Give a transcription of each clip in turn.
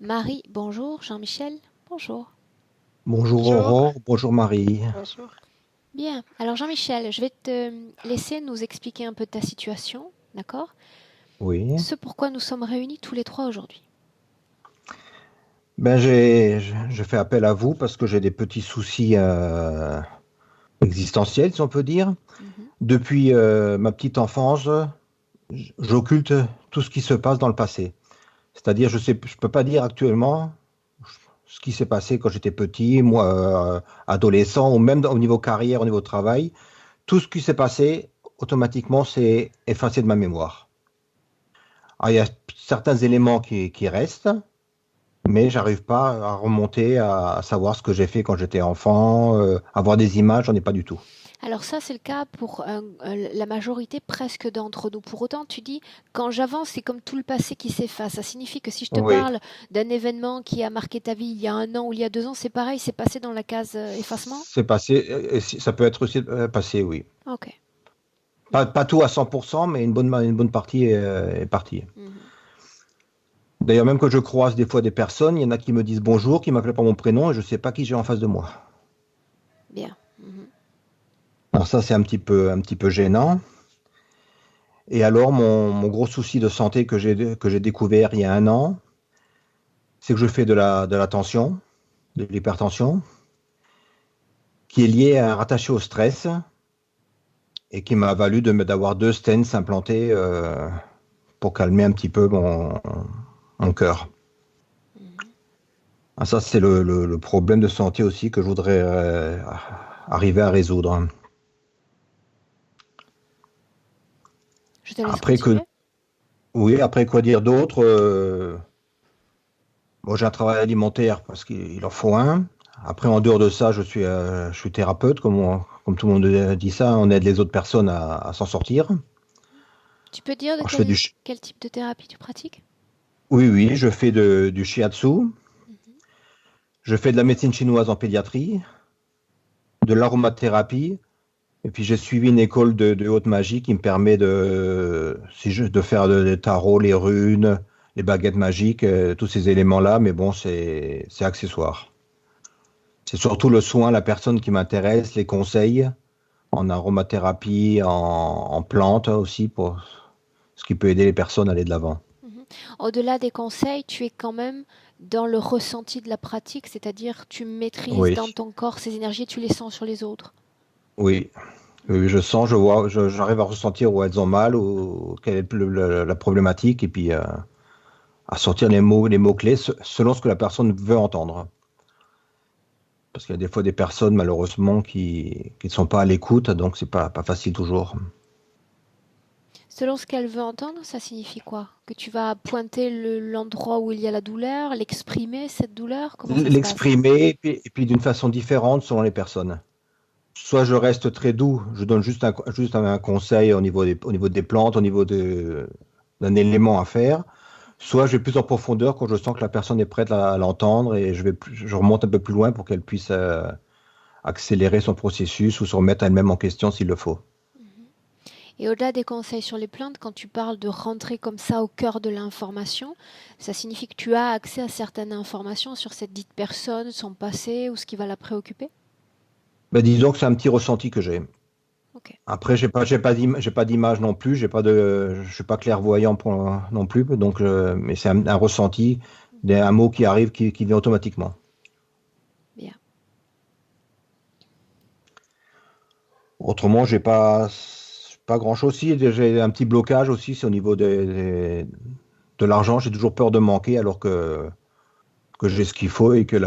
Marie, bonjour. Jean-Michel, bonjour. Bonjour Bonjour. Aurore, bonjour Marie. Bonjour. Bien. Alors Jean-Michel, je vais te laisser nous expliquer un peu ta situation, d'accord? Oui. Ce pourquoi nous sommes réunis tous les trois aujourd'hui. Je fais appel à vous parce que j'ai des petits soucis existentiels, si on peut dire. Mhm. Depuis ma petite enfance, j'occulte tout ce qui se passe dans le passé. C'est-à-dire, je peux pas dire actuellement ce qui s'est passé quand j'étais petit, moi, adolescent, ou même au niveau carrière, au niveau travail. Tout ce qui s'est passé, automatiquement, c'est effacé de ma mémoire. Alors, il y a certains éléments qui restent. Mais j'arrive pas à remonter à savoir ce que j'ai fait quand j'étais enfant, avoir des images, j'en ai pas du tout. Alors ça, c'est le cas pour la majorité presque d'entre nous. Pour autant, tu dis, quand j'avance, c'est comme tout le passé qui s'efface. Ça signifie que si je te Oui, parle d'un événement qui a marqué ta vie il y a un an ou il y a 2 ans, c'est pareil, c'est passé dans la case effacement? c'est passé, ça peut être aussi passé, oui. Ok. Pas, Bien. pas tout à 100%, mais une bonne partie est partie. Mhm. D'ailleurs, même quand je croise des fois des personnes, il y en a qui me disent bonjour, qui m'appellent par mon prénom, et je sais pas qui j'ai en face de moi. Bien. Mhm. Alors ça, c'est un petit peu gênant. Et alors, mon gros souci de santé que j'ai découvert il y a un an, c'est que je fais de la tension, de l'hypertension, qui est liée à rattaché au stress et qui m'a valu d'avoir deux stents implantés pour calmer un petit peu mon cœur. Mhm. Ah, ça, c'est le problème de santé aussi que je voudrais arriver à résoudre. Je te laisse Après que, continuer. oui, après quoi dire d'autre moi, j'ai un travail alimentaire parce qu'il en faut un. Après, en dehors de ça, je suis thérapeute, comme tout le monde dit ça. On aide les autres personnes à s'en sortir. Tu peux dire de Alors, je fais quel type de thérapie tu pratiques? oui, oui, je fais du shiatsu. Mhm. Je fais de la médecine chinoise en pédiatrie, de l'aromathérapie, et puis j'ai suivi une école de haute magie qui me permet de faire des tarots, les runes, les baguettes magiques, tous ces éléments-là, mais bon, c'est accessoire. C'est surtout le soin, la personne qui m'intéresse, les conseils en aromathérapie, en plantes aussi, pour ce qui peut aider les personnes à aller de l'avant. Mhm. Au-delà des conseils, tu es quand même dans le ressenti de la pratique, c'est-à-dire tu maîtrises Oui, dans ton corps ces énergies, tu les sens sur les autres. oui. Oui, je sens, je vois, j'arrive à ressentir où elles ont mal, ou quelle est la problématique, et puis à sortir les mots clés selon ce que la personne veut entendre. Parce qu'il y a des fois des personnes malheureusement qui ne sont pas à l'écoute, donc c'est pas facile toujours. Selon ce qu'elle veut entendre, ça signifie quoi? Que tu vas pointer l'endroit où il y a la douleur, l'exprimer, cette douleur? Comment ça se passe? L'exprimer et puis d'une façon différente selon les personnes. Soit je reste très doux, je donne juste un conseil au niveau des plantes, d'un élément à faire. Soit je vais plus en profondeur quand je sens que la personne est prête à l'entendre et je remonte un peu plus loin pour qu'elle puisse accélérer son processus ou se remettre elle-même en question s'il le faut. Mhm. Et au-delà des conseils sur les plantes, quand tu parles de rentrer comme ça au cœur de l'information, ça signifie que tu as accès à certaines informations sur cette dite personne, son passé ou ce qui va la préoccuper? Ben, disons que c'est un petit ressenti que j'ai. Ok. Après, j'ai pas d'image non plus, je suis pas clairvoyant non plus, donc, mais c'est un ressenti, un mot qui arrive, qui vient automatiquement. Bien. Autrement, pas grand-chose. Si, j'ai un petit blocage aussi, c'est au niveau de l'argent. J'ai toujours peur de manquer alors que j'ai ce qu'il faut et que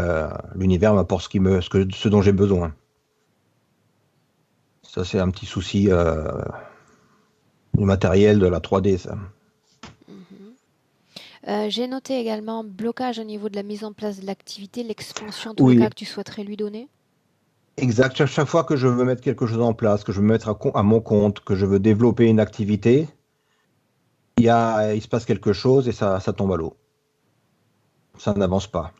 l'univers m'apporte ce dont j'ai besoin. Ça, c'est un petit souci du matériel, de la 3D, ça. Mhm. J'ai noté également blocage au niveau de la mise en place de l'activité, l'expansion en tous les cas Oui, que tu souhaiterais lui donner. exact. Chaque fois que je veux mettre quelque chose en place, que je veux me mettre à mon compte, que je veux développer une activité, il se passe quelque chose et ça tombe à l'eau. Ça n'avance pas.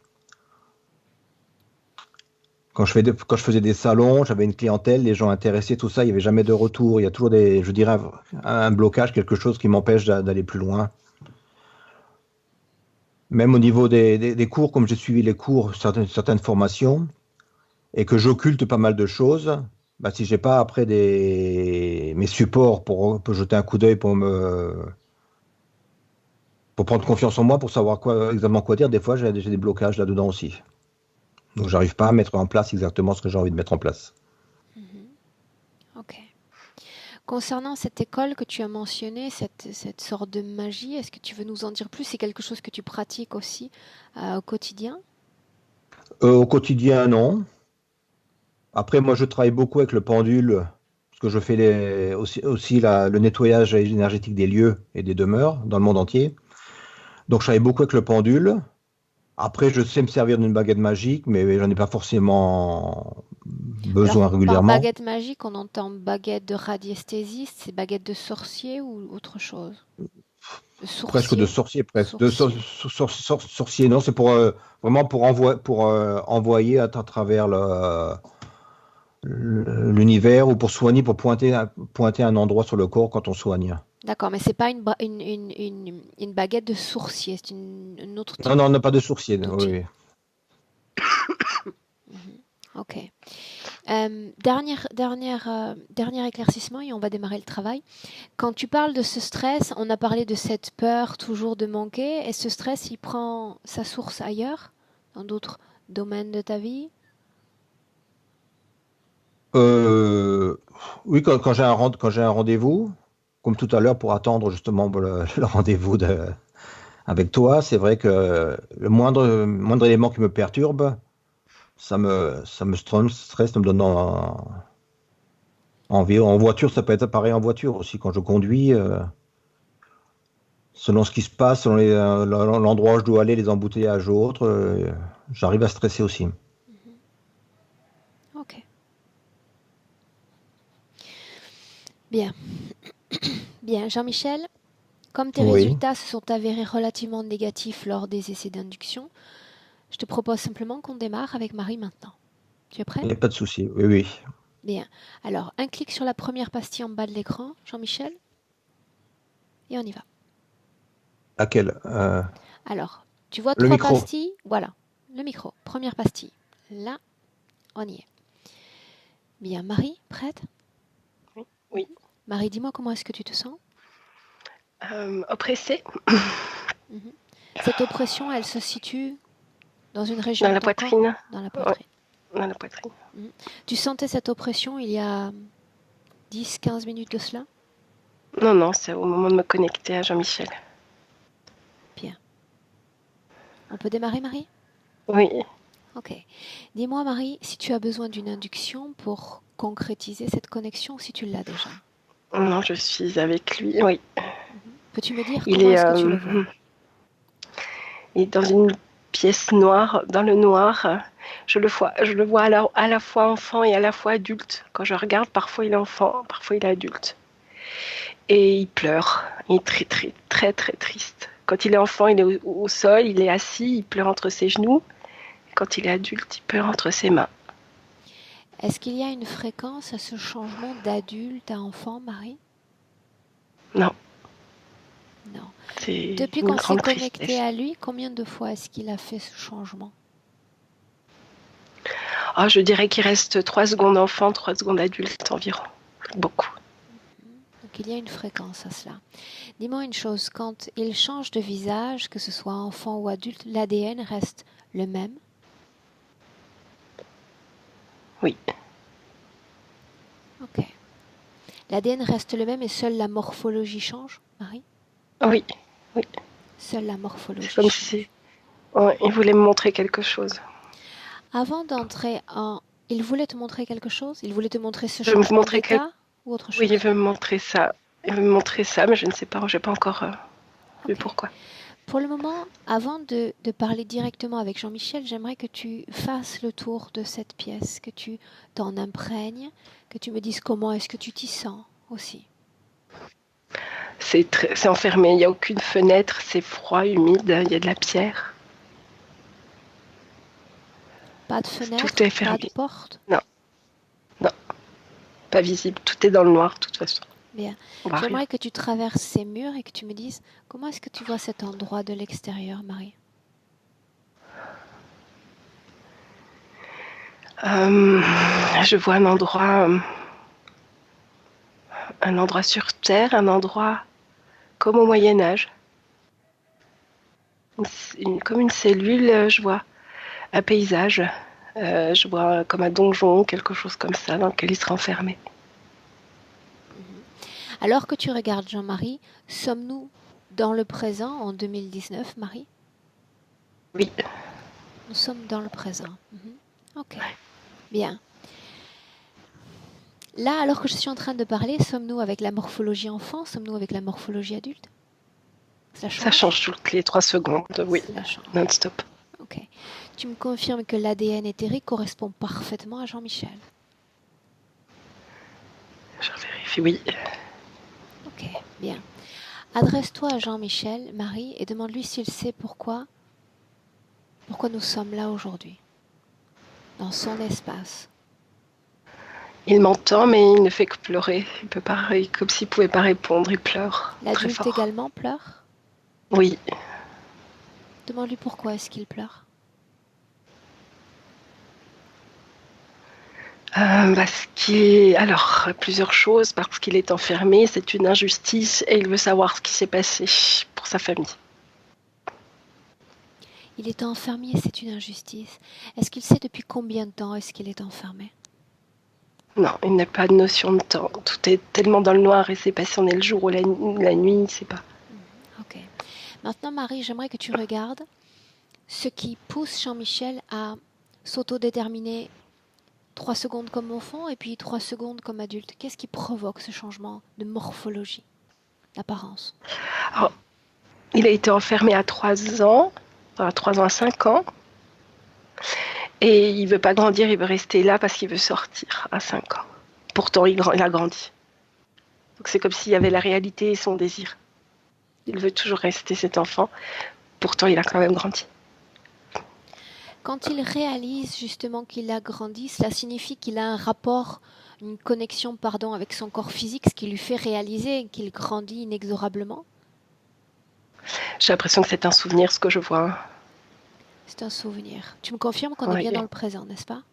Quand je faisais des salons, j'avais une clientèle, les gens intéressés, tout ça, il n'y avait jamais de retour. Il y a toujours je dirais, un blocage, quelque chose qui m'empêche d'aller plus loin. Même au niveau des cours, comme j'ai suivi les cours, certaines formations, et que j'occulte pas mal de choses, bah, si j'ai pas après mes supports pour jeter un coup d'œil pour prendre confiance en moi, pour savoir exactement quoi dire, des fois j'ai des blocages là-dedans aussi. Donc j'arrive pas à mettre en place exactement ce que j'ai envie de mettre en place. Mhm. Ok. Concernant cette école que tu as mentionnée, cette sorte de magie, est-ce que tu veux nous en dire plus? C'est quelque chose que tu pratiques aussi au quotidien? Au quotidien, non. Après, moi, je travaille beaucoup avec le pendule, parce que je fais aussi le nettoyage énergétique des lieux et des demeures dans le monde entier. Donc, je travaille beaucoup avec le pendule. Après, je sais me servir d'une baguette magique, mais j'en ai pas forcément Alors, besoin par régulièrement. baguette magique, on entend baguette de radiesthésiste, c'est baguette de sorcier ou autre chose? De Presque de sourcier? sorcier, presque. Sourcier. Sorcier, non, c'est pour vraiment pour envoyer à travers l'univers ou pour soigner, pour pointer un endroit sur le corps quand on soigne. D'accord, mais c'est pas une baguette de sourcier, c'est un autre Non, type non, on n'a pas de sourcier. Oui, d'outil. oui. Mhm. Ok. Dernier éclaircissement et on va démarrer le travail. Quand tu parles de ce stress, on a parlé de cette peur toujours de manquer, et ce stress, il prend sa source ailleurs, dans d'autres domaines de ta vie? Euh, oui, quand j'ai un rendez-vous, comme tout à l'heure pour attendre justement le rendez-vous avec toi, c'est vrai que le moindre élément qui me perturbe, ça me stresse, ça me donne envie. En voiture, ça peut être pareil en voiture aussi. Quand je conduis, selon ce qui se passe, selon l'endroit où je dois aller, les embouteillages ou autres, j'arrive à stresser aussi. Mhm. Ok, bien. Bien, Jean-Michel, comme tes Oui, résultats se sont avérés relativement négatifs lors des essais d'induction, je te propose simplement qu'on démarre avec Marie maintenant. Tu es prêt? il n'y a pas de souci. Oui, oui. Bien. Alors, un clic sur la première pastille en bas de l'écran, Jean-Michel, et on y va. À quel Alors, tu vois le trois micro. pastilles? Voilà, le micro. Première pastille. Là, on y est. Bien, Marie, prête? Oui, oui. Marie, dis-moi comment est-ce que tu te sens? Oppressé Mhm. Cette oppression, elle se situe dans une région dans de la ton corps? poitrine. Dans la Ouais, poitrine. dans la poitrine. Mhm. Tu sentais cette oppression il y a 10, 15 minutes de cela? Non, non, c'est au moment de me connecter à Jean-Michel. Bien. On peut démarrer, Marie? Oui, Ok. Dis-moi, Marie, si tu as besoin d'une induction pour concrétiser cette connexion ou si tu l'as déjà. non, je suis avec lui. Oui, Mhm. Peux-tu me dire il comment est, est-ce que tu le vois? il est dans une pièce noire, dans le noir. Je le vois à la fois enfant et à la fois adulte. Quand je regarde, parfois il est enfant, parfois il est adulte. Et il pleure. Il est très, très, très, très triste. Quand il est enfant, il est au sol, il est assis, il pleure entre ses genoux. Quand il est adulte, il pleure entre ses mains. Est-ce qu'il y a une fréquence à ce changement d'adulte à enfant, Marie? Non, Non. c'est Depuis une qu'on s'est grande connecté tristesse. à lui, combien de fois est-ce qu'il a fait ce changement? Ah, je dirais qu'il reste 3 secondes enfant, 3 secondes adulte environ. Beaucoup. Mhm. Donc il y a une fréquence à cela. Dis-moi une chose, quand il change de visage, que ce soit enfant ou adulte, l'ADN reste le même? Oui, Ok. L'ADN reste le même et seule la morphologie change, Marie? oui, oui. Seule la C'est morphologie comme si change. il voulait me montrer quelque chose. Avant d'entrer en... Il voulait te montrer quelque chose? Il voulait te montrer ce Il veut me changement montrer d'état ou autre Oui, il chose? veut me montrer ça. Il veut me montrer ça, mais je ne sais pas, j'ai pas encore vu Ok. pourquoi. Pour le moment, avant de parler directement avec Jean-Michel, j'aimerais que tu fasses le tour de cette pièce, que tu t'en imprègnes, que tu me dises comment est-ce que tu t'y sens aussi. C'est enfermé, il n'y a aucune fenêtre, c'est froid, humide, il y a de la pierre. Pas de Tout est fenêtre, pas de fermé. porte. Non, non, pas visible. Tout est dans le noir, de toute façon. Bien. On voit rien. J'aimerais que tu traverses ces murs et que tu me dises comment est-ce que tu vois cet endroit de l'extérieur, Marie. Je vois un endroit sur Terre, un endroit comme au Moyen Âge. Comme une cellule, je vois un paysage. Je vois comme un donjon, quelque chose comme ça, dans lequel il sera enfermé. Alors que tu regardes Jean-Marie, sommes-nous dans le présent en 2019, Marie? Oui. Nous sommes dans le présent. Ok, bien. Là, alors que je suis en train de parler, sommes-nous avec la morphologie enfant? Sommes-nous avec la morphologie adulte? Ça Ça change? change toutes les 3 secondes, oui, Cela change. non-stop. Ok. Tu me confirmes que l'ADN éthérique correspond parfaitement à Jean-Michel? Je vérifie, oui. Ok, bien. Adresse-toi à Jean-Michel, Marie, et demande-lui s'il sait pourquoi nous sommes là aujourd'hui, dans son espace. Il m'entend, mais il ne fait que pleurer. Il peut pas, comme s'il pouvait pas répondre, il pleure très L'adulte fort. également pleure? Oui. Demande-lui pourquoi est-ce qu'il pleure. Alors, plusieurs choses. Parce qu'il est enfermé, c'est une injustice et il veut savoir ce qui s'est passé pour sa famille. Il est enfermé et c'est une injustice. Est-ce qu'il sait depuis combien de temps est-ce qu'il est enfermé? Non, il n'a pas de notion de temps. Tout est tellement dans le noir et c'est pas si on est le jour ou la nuit, il ne sait pas. Ok. Maintenant, Marie, j'aimerais que tu regardes ce qui pousse Jean-Michel à s'autodéterminer 3 secondes comme enfant et puis 3 secondes comme adulte. Qu'est-ce qui provoque ce changement de morphologie, d'apparence? Alors, il a été enfermé à 3 ans, à 3 ans à 5 ans. Et il veut pas grandir, il veut rester là parce qu'il veut sortir à 5 ans. Pourtant, il a grandi. Donc c'est comme s'il y avait la réalité et son désir. Il veut toujours rester cet enfant. Pourtant, il a quand même grandi. Quand il réalise justement qu'il a grandi, cela signifie qu'il a un rapport, une connexion, pardon, avec son corps physique, ce qui lui fait réaliser qu'il grandit inexorablement. J'ai l'impression que c'est un souvenir, ce que je vois. C'est un souvenir. Tu me confirmes qu'on est Oui, bien dans le présent, n'est-ce pas?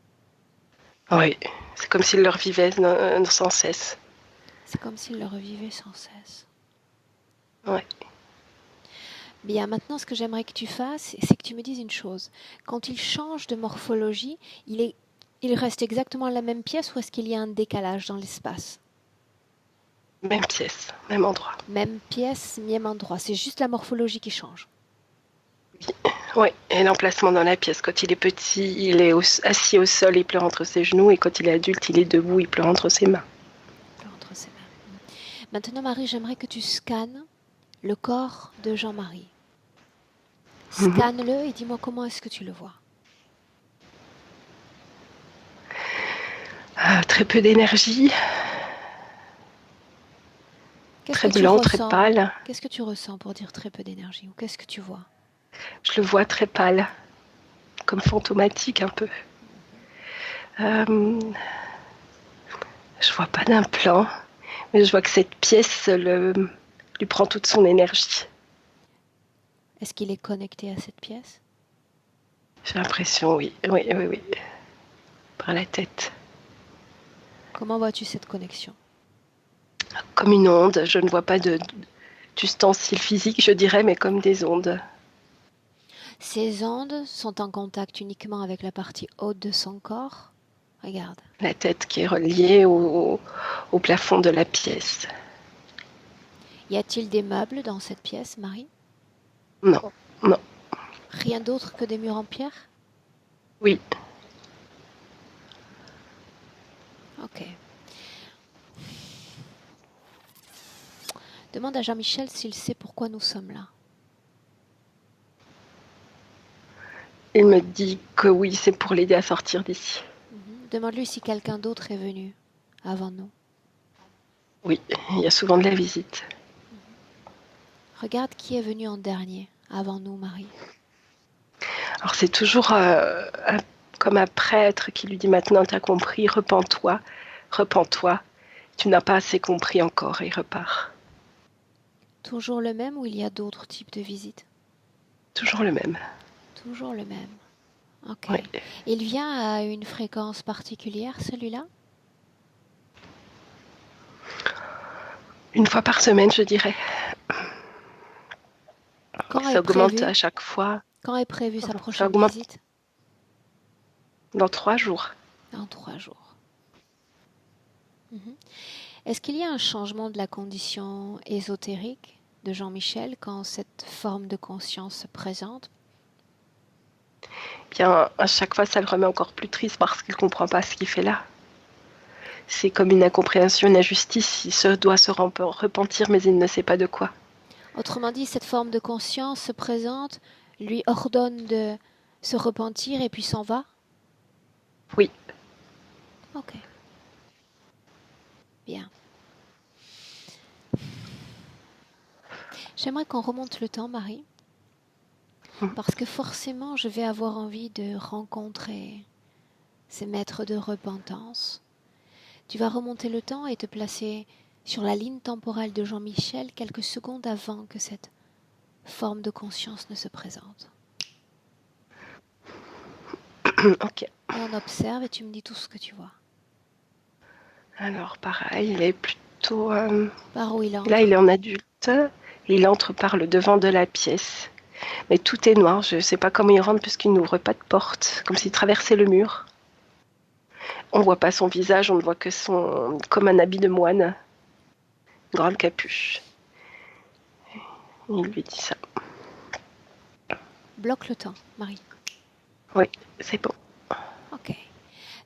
oui. C'est comme s'il le revivait sans cesse. C'est comme s'il le revivait sans cesse. Oui. Bien, maintenant, ce que j'aimerais que tu fasses, c'est que tu me dises une chose. Quand il change de morphologie, il reste exactement à la même pièce ou est-ce qu'il y a un décalage dans l'espace? Même pièce, même endroit. Même pièce, même endroit. C'est juste la morphologie qui change. Oui, et l'emplacement dans la pièce. Quand il est petit, il est assis au sol, il pleure entre ses genoux. Et quand il est adulte, il est debout, il pleure entre ses mains. Entre ses mains. Maintenant, Marie, j'aimerais que tu scannes le corps de Jean-Marie. Scanne-le et dis-moi comment est-ce que tu le vois. Très peu d'énergie. Très blanc, très pâle. Qu'est-ce que tu ressens pour dire très peu d'énergie ou qu'est-ce que tu vois? Je le vois très pâle, comme fantomatique un peu. Je vois pas d'implant, mais je vois que cette pièce lui prend toute son énergie. Est-ce qu'il est connecté à cette pièce? J'ai l'impression, oui. Oui. Par la tête. Comment vois-tu cette connexion? Comme une onde, je ne vois pas d'ustensile physique, je dirais, mais comme des ondes. Ces ondes sont en contact uniquement avec la partie haute de son corps. Regarde. La tête qui est reliée au plafond de la pièce. Y a-t-il des meubles dans cette pièce, Marie? Non. Rien d'autre que des murs en pierre? Oui. Ok. Demande à Jean-Michel s'il sait pourquoi nous sommes là. Il me dit que oui, c'est pour l'aider à sortir d'ici. Demande-lui si quelqu'un d'autre est venu avant nous. Oui, il y a souvent de la visite. Regarde qui est venu en dernier, avant nous, Marie. Alors c'est toujours comme un prêtre qui lui dit maintenant tu as compris, repens-toi, tu n'as pas assez compris encore et repars. Toujours le même ou il y a d'autres types de visites? Toujours le même. Toujours le même. Ok. Oui. Il vient à une fréquence particulière, celui-là? Une fois par semaine, je dirais. Quand est Ça augmente prévu, à chaque fois. quand est prévue sa Ça prochaine augmente visite? dans 3 jours. Dans 3 jours. Mhm. Est-ce qu'il y a un changement de la condition ésotérique de Jean-Michel quand cette forme de conscience se présente? Bien, à chaque fois, ça le remet encore plus triste parce qu'il ne comprend pas ce qu'il fait là. C'est comme une incompréhension, une injustice. Il doit se repentir, mais il ne sait pas de quoi. Autrement dit, cette forme de conscience se présente, lui ordonne de se repentir et puis s'en va? Oui. Ok. Bien. J'aimerais qu'on remonte le temps, Marie, parce que forcément, je vais avoir envie de rencontrer ces maîtres de repentance. Tu vas remonter le temps et te placer sur la ligne temporelle de Jean-Michel quelques secondes avant que cette forme de conscience ne se présente. Ok. Et on observe et tu me dis tout ce que tu vois. Alors, pareil, il est plutôt... Par où il entre? Là, il est en adulte. Et il entre par le devant de la pièce. Mais tout est noir. Je ne sais pas comment il rentre puisqu'il n'ouvre pas de porte. Comme s'il traversait le mur. On ne voit pas son visage. On ne voit que comme un habit de moine. Une grande capuche. Il lui dit ça. Bloque le temps, Marie. Oui, c'est bon. Ok.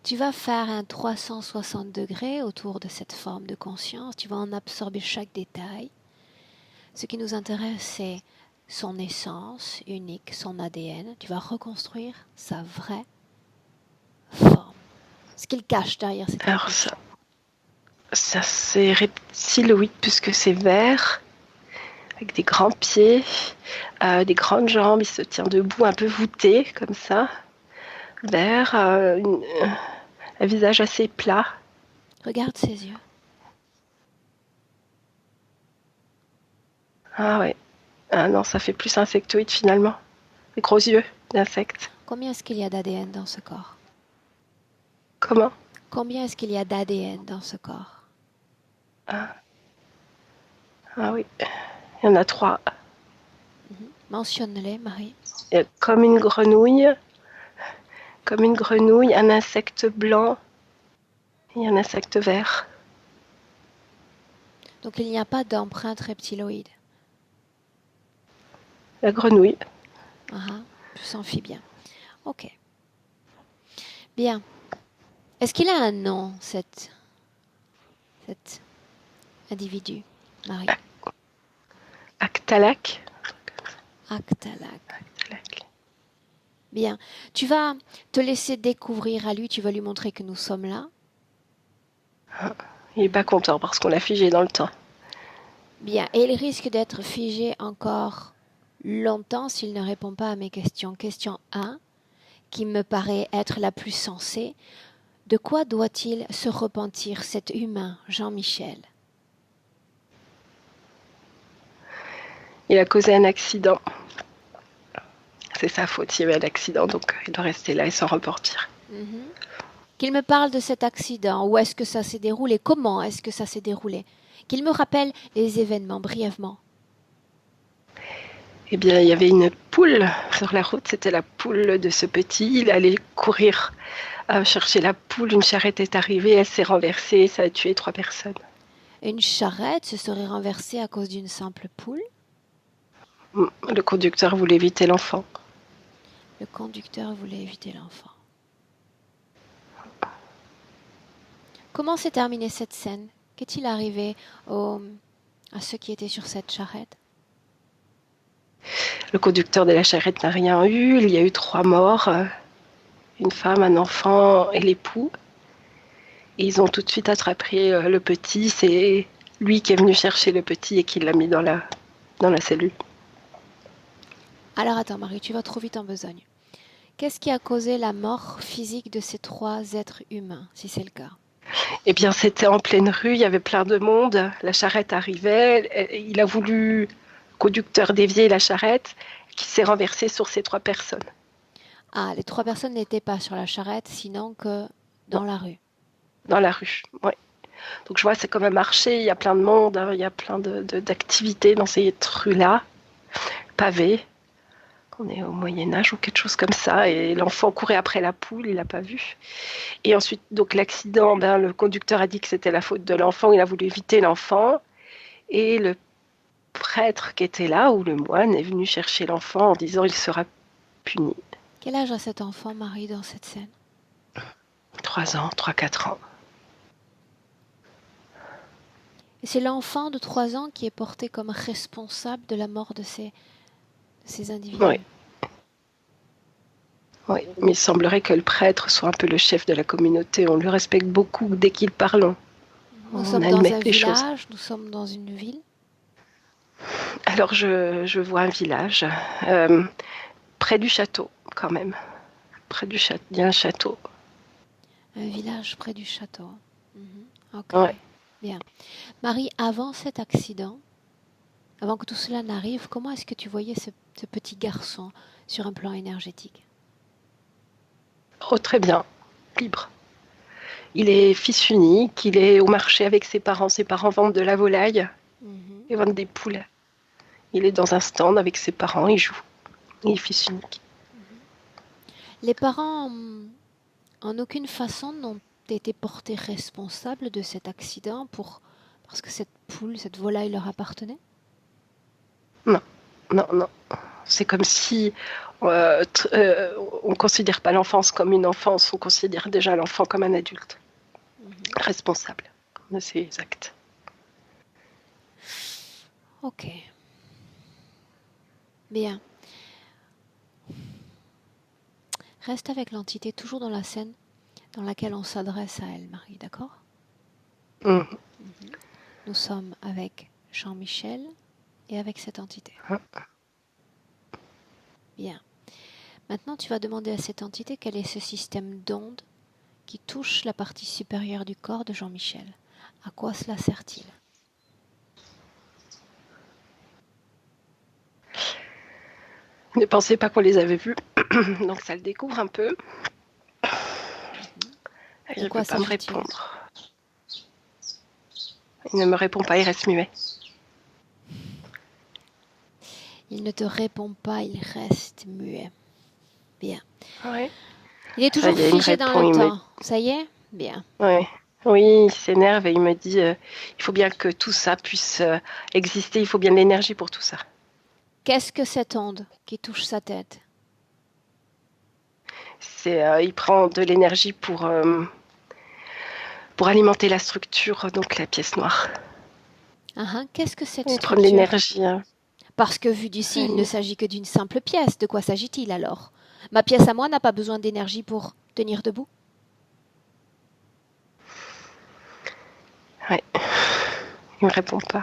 Tu vas faire un 360 degrés autour de cette forme de conscience. Tu vas en absorber chaque détail. Ce qui nous intéresse, c'est son essence unique, son ADN. Tu vas reconstruire sa vraie forme. Ce qu'il cache derrière cette Alors capuche. ça c'est reptiloïde puisque c'est vert. Avec des grands pieds, des grandes jambes. Il se tient debout un peu voûté comme ça. Vert, un visage assez plat. Regarde ses yeux. Ah ouais. Ah non, ça fait plus insectoïde finalement. Des gros yeux d'insectes. Combien est-ce qu'il y a d'ADN dans ce corps? Comment? Combien est-ce qu'il y a d'ADN dans ce corps? Ah oui. Il y en a 3. Mentionne-les, Marie. Comme une grenouille, un insecte blanc et un insecte vert. Donc il n'y a pas d'empreinte reptiloïde. La grenouille. Tu s'en fies bien. Ok. Bien. Est-ce qu'il a un nom, cet individu, Marie? Actalac. Actalac. Bien. Tu vas te laisser découvrir à lui, tu vas lui montrer que nous sommes là. Il n'est pas content parce qu'on l'a figé dans le temps. Bien. Et il risque d'être figé encore longtemps s'il ne répond pas à mes questions. Question 1, qui me paraît être la plus sensée. De quoi doit-il se repentir, cet humain, Jean-Michel? Il a causé un accident. C'est sa faute, il y a eu un accident, donc il doit rester là et s'en repentir. Qu'il me parle de cet accident, où est-ce que ça s'est déroulé, comment est-ce que ça s'est déroulé, qu'il me rappelle les événements brièvement. Eh bien, il y avait une poule sur la route, c'était la poule de ce petit. Il allait courir chercher la poule, une charrette est arrivée, elle s'est renversée, ça a tué 3 personnes. Une charrette se serait renversée à cause d'une simple poule? Le conducteur voulait éviter l'enfant. Le conducteur voulait éviter l'enfant. Comment s'est terminée cette scène? Qu'est-il arrivé à ceux qui étaient sur cette charrette? Le conducteur de la charrette n'a rien eu. Il y a eu 3 morts. Une femme, un enfant et l'époux. Et ils ont tout de suite attrapé le petit. C'est lui qui est venu chercher le petit et qui l'a mis dans la cellule. Alors attends Marie, tu vas trop vite en besogne. Qu'est-ce qui a causé la mort physique de ces 3 êtres humains, si c'est le cas? Eh bien, c'était en pleine rue, il y avait plein de monde. La charrette arrivait. Il a voulu, le conducteur, dévier la charrette qui s'est renversée sur ces 3 personnes. Ah, les 3 personnes n'étaient pas sur la charrette, sinon que Non, dans la rue. dans la rue. Ouais. Donc je vois, c'est comme un marché, il y a plein de monde, hein, il y a plein d'activités dans cette rue-là, pavée. On est au Moyen-Âge ou quelque chose comme ça, et l'enfant courait après la poule, il l'a pas vu. Et ensuite, donc l'accident, le conducteur a dit que c'était la faute de l'enfant, il a voulu éviter l'enfant, et le prêtre qui était là, ou le moine, est venu chercher l'enfant en disant il sera puni. Quel âge a cet enfant, Marie, dans cette scène? 3 ans, 3, 4 ans. Et c'est l'enfant de 3 ans qui est porté comme responsable de la mort de ces Oui, individus. oui. Mais il semblerait que le prêtre soit un peu le chef de la communauté. On le respecte beaucoup dès qu'il parle. Nous On sommes dans admet un les choses. village, nous sommes dans une ville. Alors je vois un village, euh, près du château quand même. Près du château, il y a un château. Un village près du château. Mhm. Ok, Ouais. bien. Marie, avant cet accident, avant que tout cela n'arrive, comment est-ce que tu voyais ce petit garçon sur un plan énergétique? Oh, très bien, libre. Il est fils unique, il est au marché avec ses parents. Ses parents vendent de la volaille Mhm. et vendent des poules. Il est dans un stand avec ses parents, il joue. Il est fils unique. Les parents, en aucune façon, n'ont été portés responsables de cet accident parce que cette poule, cette volaille leur appartenait? Non, non, non. C'est comme si on ne considère pas l'enfance comme une enfance, on considère déjà l'enfant comme un adulte Mhm. responsable de ses actes. Ok, bien. Reste avec l'entité toujours dans la scène dans laquelle on s'adresse à elle, Marie, d'accord? Mhm. Mhm. Nous sommes avec Jean-Michel et avec cette entité. Bien. Maintenant, tu vas demander à cette entité quel est ce système d'ondes qui touche la partie supérieure du corps de Jean-Michel. À quoi cela sert-il? Ne pensez pas qu'on les avait vus, donc ça le découvre un peu. Mhm. Il De ne quoi veut pas me s'agit-il? répondre. Il ne me répond pas, il reste muet. Il ne te répond pas, il reste muet. Bien. Ouais. Il est Ça toujours y est, il me figé dans répond, le il me... temps. Ça y est? Bien. Ouais. Oui, il s'énerve et il me dit il faut bien que tout ça puisse exister, il faut bien de l'énergie pour tout ça. Qu'est-ce que cette onde qui touche sa tête? Il prend de l'énergie pour alimenter la structure, donc la pièce noire. Qu'est-ce que cette Il prend de structure? l'énergie. Parce que vu d'ici, il ne s'agit que d'une simple pièce. De quoi s'agit-il alors? Ma pièce à moi n'a pas besoin d'énergie pour tenir debout? Ouais. Il me répond pas.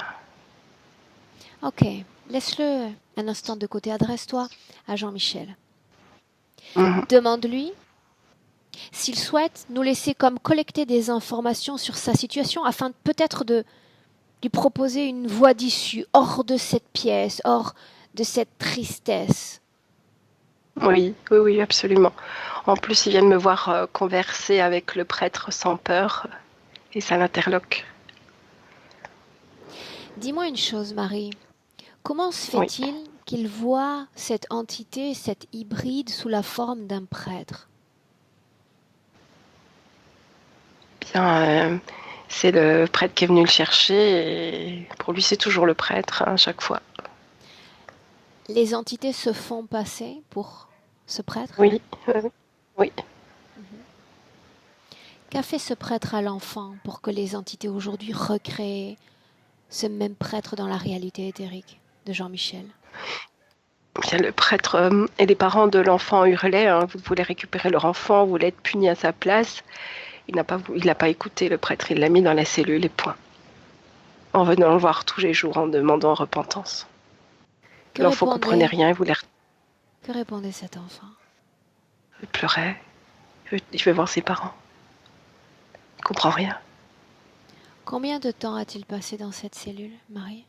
Ok, laisse-le un instant de côté. Adresse-toi à Jean-Michel. Mhm. Demande-lui s'il souhaite nous laisser comme collecter des informations sur sa situation afin peut-être de lui proposer une voie d'issue hors de cette pièce, hors de cette tristesse. Oui, oui, oui, absolument. En plus, il vient de me voir converser avec le prêtre sans peur et ça l'interloque. Dis-moi une chose, Marie. Comment se Oui. fait-il qu'il voit cette entité, cette hybride, sous la forme d'un prêtre? Bien, c'est le prêtre qui est venu le chercher et pour lui, c'est toujours le prêtre à chaque fois. Les entités se font passer pour ce prêtre? Oui, oui. Qu'a fait ce prêtre à l'enfant pour que les entités aujourd'hui recréent ce même prêtre dans la réalité éthérique de Jean-Michel? Bien, le prêtre et les parents de l'enfant hurlaient hein, vous voulez récupérer leur enfant, vous voulez être puni à sa place. Il n'a pas écouté le prêtre, il l'a mis dans la cellule et point. En venant le voir tous les jours, en demandant repentance. Que L'enfant comprenait répondait, rien, que répondait cet enfant? il pleurait, il veut voir ses parents. Il comprend rien. Combien de temps a-t-il passé dans cette cellule, Marie?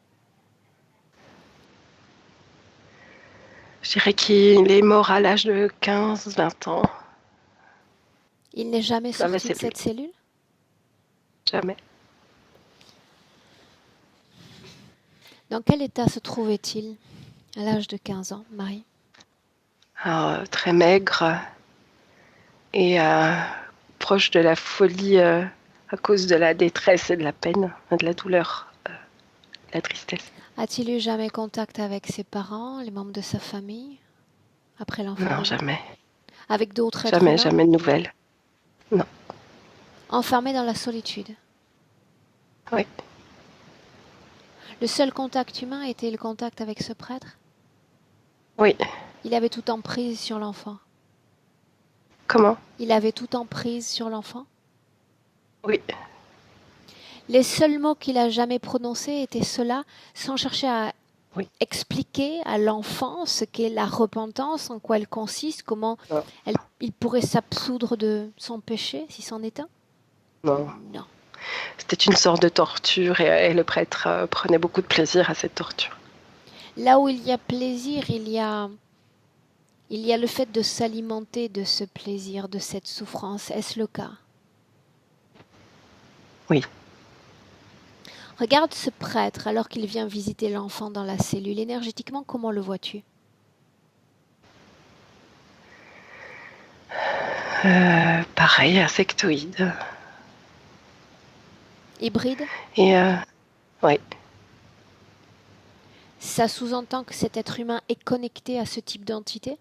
Je dirais qu'il est mort à l'âge de 15-20 ans. Il n'est jamais Dans la sorti de cellule. cette cellule? Jamais. Dans quel état se trouvait-il à l'âge de 15 ans, Marie? Alors, très maigre et proche de la folie à cause de la détresse et de la peine, de la douleur, de la tristesse. A-t-il eu jamais contact avec ses parents, les membres de sa famille, après Non, l'enfermement? jamais. Avec d'autres êtres Jamais, humains? jamais de nouvelles. Non. Enfermé dans la solitude. Oui. Le seul contact humain était le contact avec ce prêtre? Oui. Il avait toute emprise sur l'enfant. Comment? Il avait toute emprise sur l'enfant? Oui. Les seuls mots qu'il a jamais prononcés étaient ceux-là, sans chercher à Oui. expliquer à l'enfant ce qu'est la repentance, en quoi elle consiste, comment Non. il pourrait s'absoudre de son péché, si c'en est un? Non. Non. C'était une sorte de torture et le prêtre prenait beaucoup de plaisir à cette torture. Là où il y a plaisir, il y a le fait de s'alimenter de ce plaisir, de cette souffrance. Est-ce le cas? Oui. Regarde ce prêtre alors qu'il vient visiter l'enfant dans la cellule. Énergétiquement, comment le vois-tu? Pareil, insectoïde. Hybride? Et oui. Ça sous-entend que cet être humain est connecté à ce type d'entité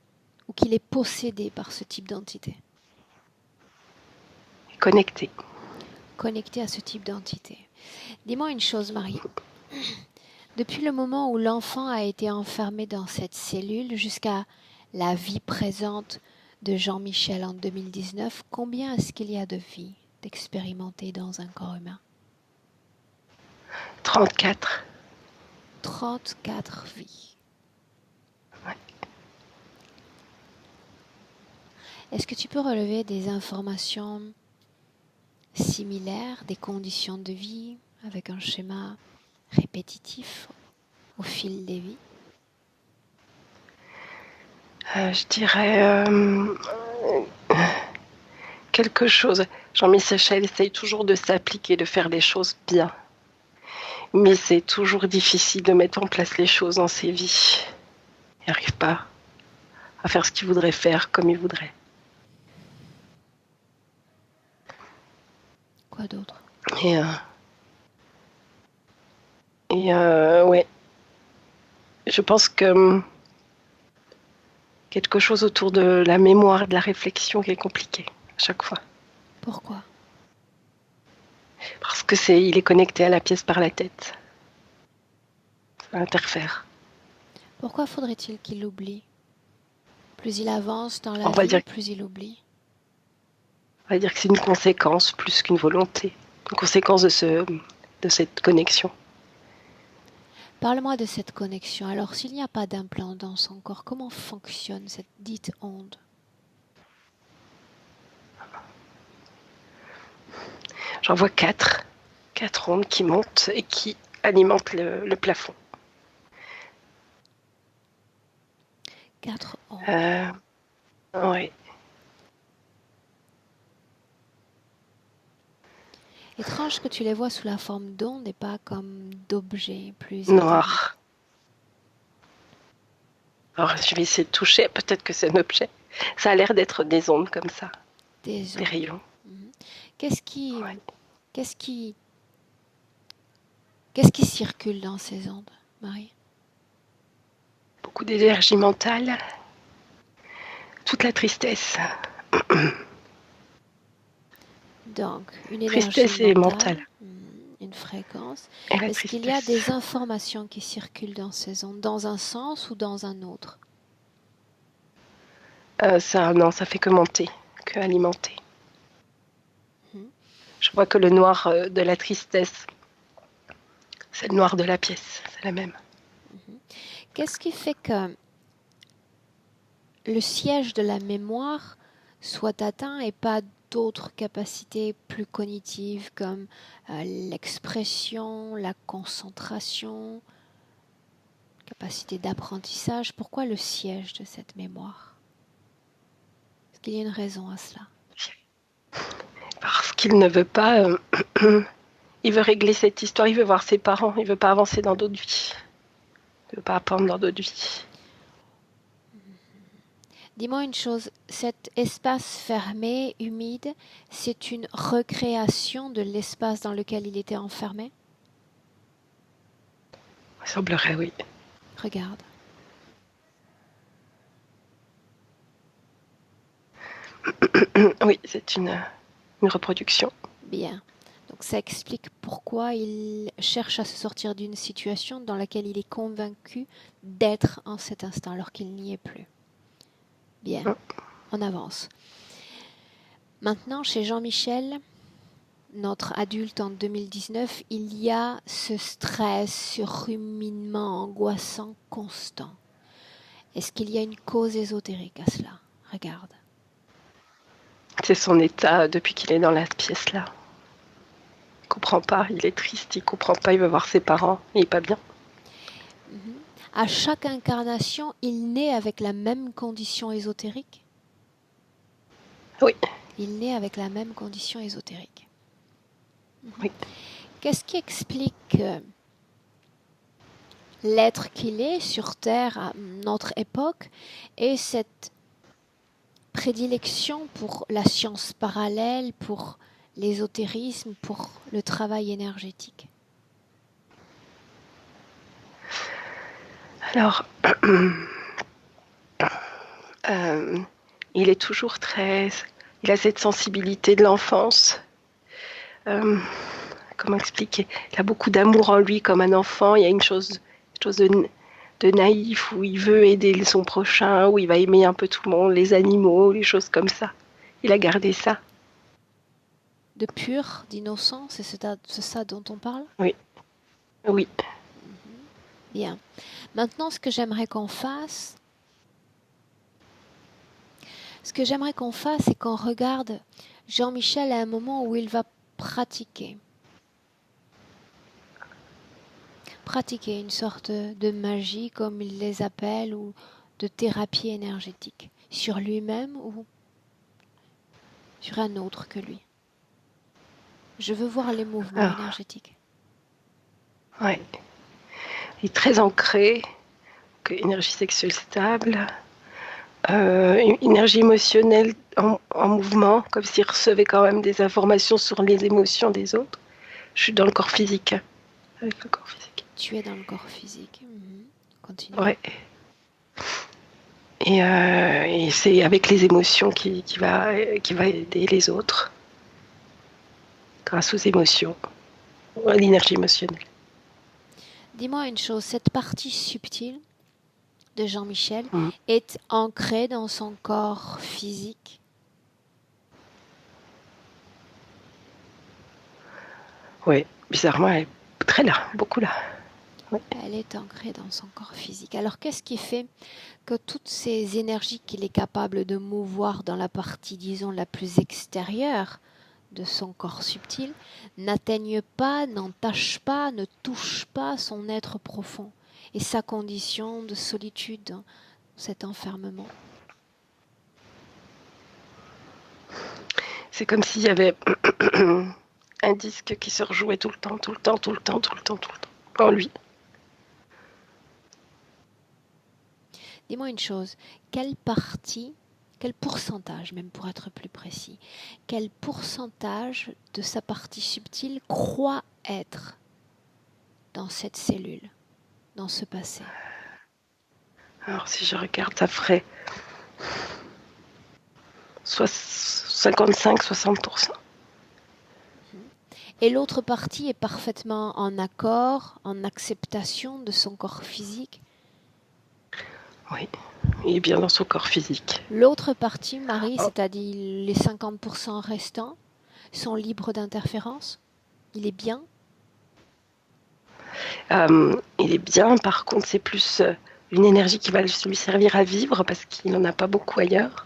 ou qu'il est possédé par ce type d'entité? Connecté. Connecté à ce type d'entité. Dis-moi une chose, Marie. Depuis le moment où l'enfant a été enfermé dans cette cellule jusqu'à la vie présente de Jean-Michel en 2019, combien est-ce qu'il y a de vies d'expérimenter dans un corps humain? 34. 34 vies. Ouais. Est-ce que tu peux relever des informations similaires, des conditions de vie avec un schéma répétitif au fil des vies? Je dirais quelque chose. Jean-Michel essaye toujours de s'appliquer, de faire les choses bien. Mais c'est toujours difficile de mettre en place les choses dans ses vies. Il n'arrive pas à faire ce qu'il voudrait faire comme il voudrait. Quoi d'autre? Ouais. Je pense que quelque chose autour de la mémoire, de la réflexion qui est compliqué à chaque fois. Pourquoi? Parce que il est connecté à la pièce par la tête. Ça interfère. Pourquoi faudrait-il qu'il l'oublie? Plus il avance dans la On va vie, dire plus il oublie. On va dire que c'est une conséquence plus qu'une volonté. Une conséquence de cette connexion. Parle-moi de cette connexion. Alors, s'il n'y a pas d'implant dans son corps, comment fonctionne cette dite onde? J'en vois 4 ondes qui montent et qui alimentent le plafond. 4 ondes. Oui. Étrange que tu les vois sous la forme d'ondes et pas comme d'objets plus Noir. Alors, je vais essayer de toucher. Peut-être que c'est un objet. Ça a l'air d'être des ondes comme ça. Des rayons. Qu'est-ce qui circule dans ces ondes, Marie? Beaucoup d'énergie mentale. Toute la tristesse. Donc, une énergie Tristesse et mentale. Une fréquence. Et la Est-ce qu'il y a tristesse. des informations qui circulent dans ces ondes, dans un sens ou dans un autre? Non, ça fait que monter, que alimenter. Je vois que le noir de la tristesse, c'est le noir de la pièce, c'est la même. Qu'est-ce qui fait que le siège de la mémoire soit atteint et pas d'autres capacités plus cognitives comme l'expression, la concentration, capacité d'apprentissage. Pourquoi le siège de cette mémoire? Est-ce qu'il y a une raison à cela? Parce qu'il ne veut pas... il veut régler cette histoire, il veut voir ses parents, il ne veut pas avancer dans d'autres vies. Il ne veut pas apprendre dans d'autres vies. Dis-moi une chose, cet espace fermé, humide, c'est une recréation de l'espace dans lequel il était enfermé? Il semblerait, oui. Regarde. Oui, c'est une reproduction. Bien. Donc ça explique pourquoi il cherche à se sortir d'une situation dans laquelle il est convaincu d'être en cet instant alors qu'il n'y est plus. Bien, on avance. Maintenant, chez Jean-Michel, notre adulte en 2019, il y a ce stress, ce ruminement angoissant constant. Est-ce qu'il y a une cause ésotérique à cela? Regarde. C'est son état depuis qu'il est dans la pièce là. Il comprend pas, il est triste, il comprend pas, il veut voir ses parents, il est pas bien. À chaque incarnation, il naît avec la même condition ésotérique? Oui. Il naît avec la même condition ésotérique. Oui. Qu'est-ce qui explique l'être qu'il est sur Terre à notre époque et cette prédilection pour la science parallèle, pour l'ésotérisme, pour le travail énergétique? Alors, il est toujours très... Il a cette sensibilité de l'enfance. Comment expliquer? Il a beaucoup d'amour en lui comme un enfant. Il y a une chose de naïf où il veut aider son prochain, où il va aimer un peu tout le monde, les animaux, les choses comme ça. Il a gardé ça. De pur, d'innocent, c'est ça dont on parle? Oui. Oui. Bien. Maintenant, ce que j'aimerais qu'on fasse, c'est qu'on regarde Jean-Michel à un moment où il va pratiquer une sorte de magie, comme il les appelle, ou de thérapie énergétique, sur lui-même ou sur un autre que lui. Je veux voir les mouvements énergétiques. Oui. Il est très ancré, énergie sexuelle stable, énergie émotionnelle en mouvement, comme s'il recevait quand même des informations sur les émotions des autres. Je suis dans le corps physique, avec le corps physique. Tu es dans le corps physique. Continue. Ouais. Et c'est avec les émotions qui va aider les autres, grâce aux émotions, à l'énergie émotionnelle. Dis-moi une chose, cette partie subtile de Jean-Michel est ancrée dans son corps physique? Oui, bizarrement, elle est très là, beaucoup là. Oui. Elle est ancrée dans son corps physique. Alors, qu'est-ce qui fait que toutes ces énergies qu'il est capable de mouvoir dans la partie, disons, la plus extérieure de son corps subtil, n'atteignent pas, n'entachent pas, ne touchent pas son être profond et sa condition de solitude, cet enfermement? C'est comme s'il y avait un disque qui se rejouait tout le temps en lui. Dis-moi une chose, quel pourcentage, même pour être plus précis, quel pourcentage de sa partie subtile croit être dans cette cellule, dans ce passé? Alors si je regarde, ça ferait 55-60%. Et l'autre partie est parfaitement en accord, en acceptation de son corps physique? Oui, il est bien dans son corps physique. L'autre partie, Marie, c'est-à-dire les 50% restants, sont libres d'interférence? Il est bien? Il est bien, par contre, c'est plus une énergie qui va lui servir à vivre parce qu'il n'en a pas beaucoup ailleurs.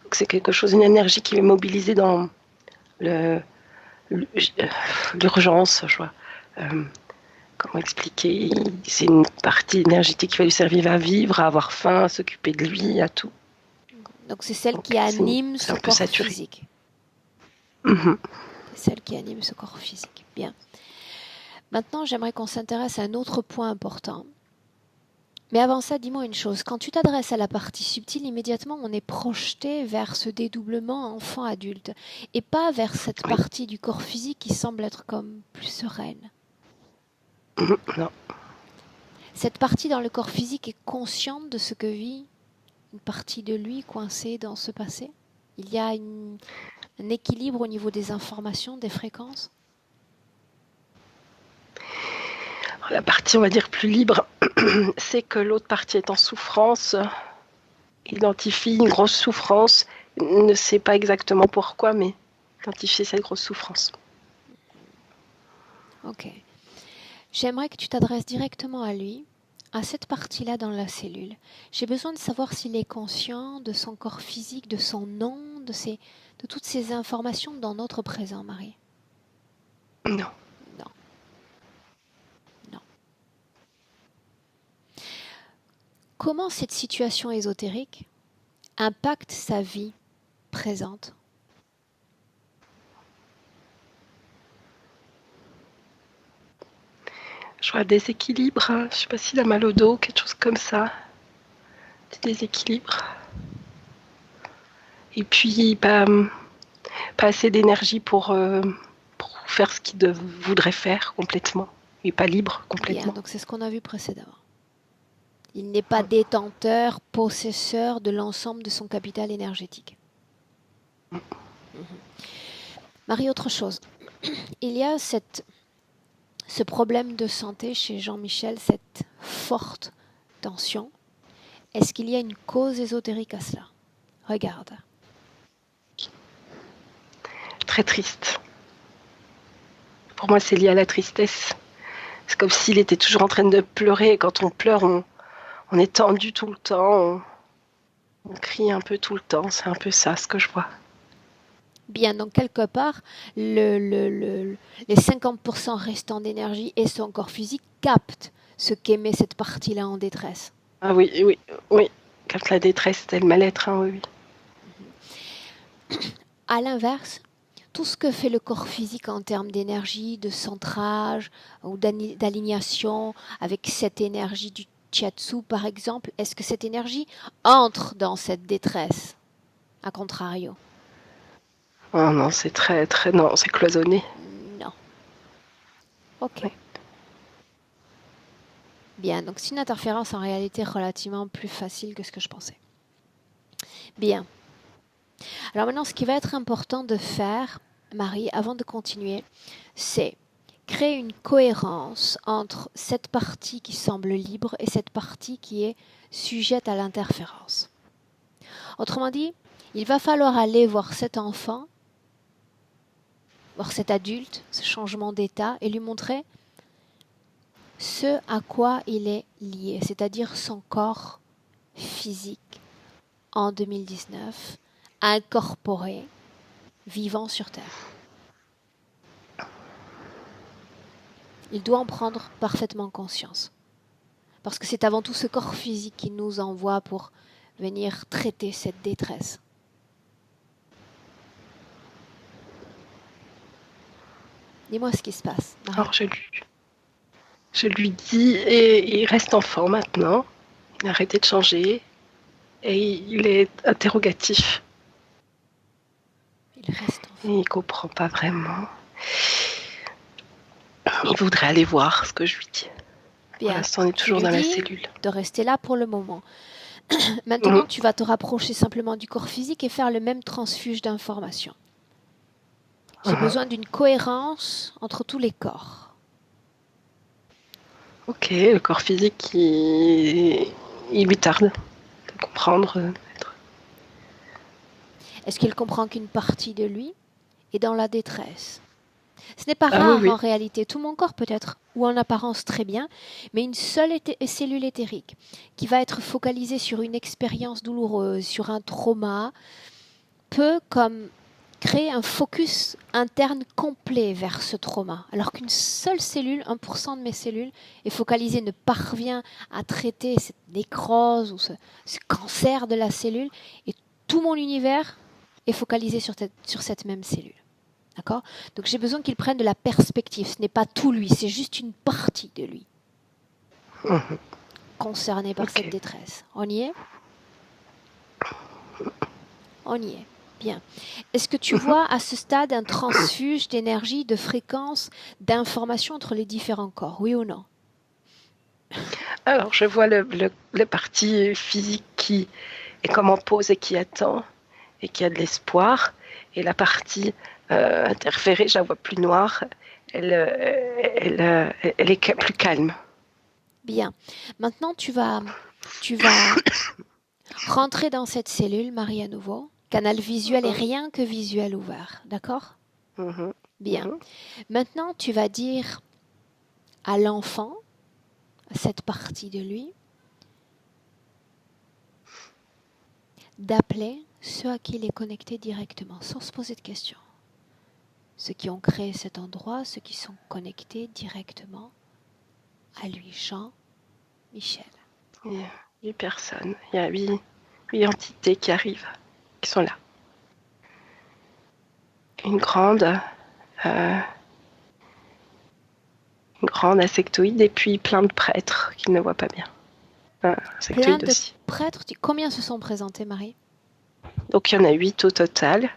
Donc c'est quelque chose, une énergie qui est mobilisée dans l'urgence, je vois. comment expliquer? C'est une partie énergétique qui va lui servir à vivre, à avoir faim, à s'occuper de lui, à tout. Donc c'est celle Donc, qui anime c'est ce un peu corps saturé. physique. Mhm. C'est celle qui anime ce corps physique. Bien. Maintenant, j'aimerais qu'on s'intéresse à un autre point important. Mais avant ça, dis-moi une chose. Quand tu t'adresses à la partie subtile, immédiatement, on est projeté vers ce dédoublement enfant-adulte et pas vers cette Oui. partie du corps physique qui semble être comme plus sereine. Non. Cette partie dans le corps physique est consciente de ce que vit une partie de lui coincée dans ce passé. Il y a un équilibre au niveau des informations, des fréquences. La partie, on va dire, plus libre, c'est que l'autre partie est en souffrance, identifie une grosse souffrance, ne sait pas exactement pourquoi, mais identifie cette grosse souffrance. Ok. J'aimerais que tu t'adresses directement à lui, à cette partie-là dans la cellule. J'ai besoin de savoir s'il est conscient de son corps physique, de son nom, de toutes ces informations dans notre présent, Marie. Non. Non. Non. Comment cette situation ésotérique impacte sa vie présente? Je vois des équilibres, je ne sais pas s'il a mal au dos, quelque chose comme ça. Des déséquilibres. Et puis, pas assez d'énergie pour faire ce qu'il voudrait faire complètement. Il n'est pas libre complètement. Bien, donc c'est ce qu'on a vu précédemment. Il n'est pas détenteur, possesseur de l'ensemble de son capital énergétique. Marie, autre chose. Il y a ce problème de santé chez Jean-Michel, cette forte tension. Est-ce qu'il y a une cause ésotérique à cela? Regarde. Très triste. Pour moi, c'est lié à la tristesse. C'est comme s'il était toujours en train de pleurer. Et quand on pleure, on est tendu tout le temps. On crie un peu tout le temps. C'est un peu ça, ce que je vois. Bien, donc quelque part, les 50% restants d'énergie et son corps physique captent ce qu'émet cette partie-là en détresse. Ah oui, oui, oui. Quand la détresse, c'est le mal-être, hein, oui. À l'inverse, tout ce que fait le corps physique en termes d'énergie, de centrage ou d'alignation avec cette énergie du Chiatsu, par exemple, est-ce que cette énergie entre dans cette détresse? A contrario. Oh non, c'est très, très... Non, c'est cloisonné. Non. Ok. Oui. Bien, donc c'est une interférence en réalité relativement plus facile que ce que je pensais. Bien. Alors maintenant, ce qui va être important de faire, Marie, avant de continuer, c'est créer une cohérence entre cette partie qui semble libre et cette partie qui est sujette à l'interférence. Autrement dit, il va falloir aller voir cet enfant, voir cet adulte, ce changement d'état, et lui montrer ce à quoi il est lié, c'est-à-dire son corps physique en 2019, incorporé, vivant sur Terre. Il doit en prendre parfaitement conscience. Parce que c'est avant tout ce corps physique qui nous envoie pour venir traiter cette détresse. Dis-moi ce qui se passe, Marie. Alors je lui dis, et il reste enfant maintenant. Il a arrêté de changer. Et il est interrogatif. Il reste enfant. Il ne comprend pas vraiment. Il voudrait aller voir ce que je lui dis. Bien. Pour l'instant, on est toujours dans la cellule. De rester là pour le moment. Maintenant, tu vas te rapprocher simplement du corps physique et faire le même transfuge d'informations. J'ai besoin d'une cohérence entre tous les corps. Ok, le corps physique, il lui tarde de comprendre. Est-ce qu'il comprend qu'une partie de lui est dans la détresse? Ce n'est pas rare en réalité. Tout mon corps peut être, ou en apparence très bien, mais une seule cellule éthérique qui va être focalisée sur une expérience douloureuse, sur un trauma, peut, comme créer un focus interne complet vers ce trauma. Alors qu'une seule cellule, 1% de mes cellules, est focalisée, ne parvient à traiter cette nécrose ou ce cancer de la cellule, et tout mon univers est focalisé sur cette même cellule. D'accord ? Donc j'ai besoin qu'il prenne de la perspective. Ce n'est pas tout lui, c'est juste une partie de lui concernée par cette détresse. On y est ? On y est. Bien. Est-ce que tu vois à ce stade un transfuge d'énergie, de fréquence, d'informations entre les différents corps, oui ou non? Alors, je vois le parti physique qui est comme en pause et qui attend et qui a de l'espoir. Et la partie interférée, je la vois plus noire, elle est plus calme. Bien. Maintenant, tu vas rentrer dans cette cellule, Marie, à nouveau. Canal visuel et rien que visuel ouvert. D'accord? Bien. Maintenant, tu vas dire à l'enfant, à cette partie de lui, d'appeler ceux à qui il est connecté directement, sans se poser de questions. Ceux qui ont créé cet endroit, ceux qui sont connectés directement à lui, Jean-Michel. Il y a 8 personnes, il y a 8 entités qui arrivent, qui sont là. Une grande insectoïde et puis plein de prêtres qui ne voient pas bien. Plein de prêtres. Combien se sont présentés, Marie? Donc il y en a 8 au total.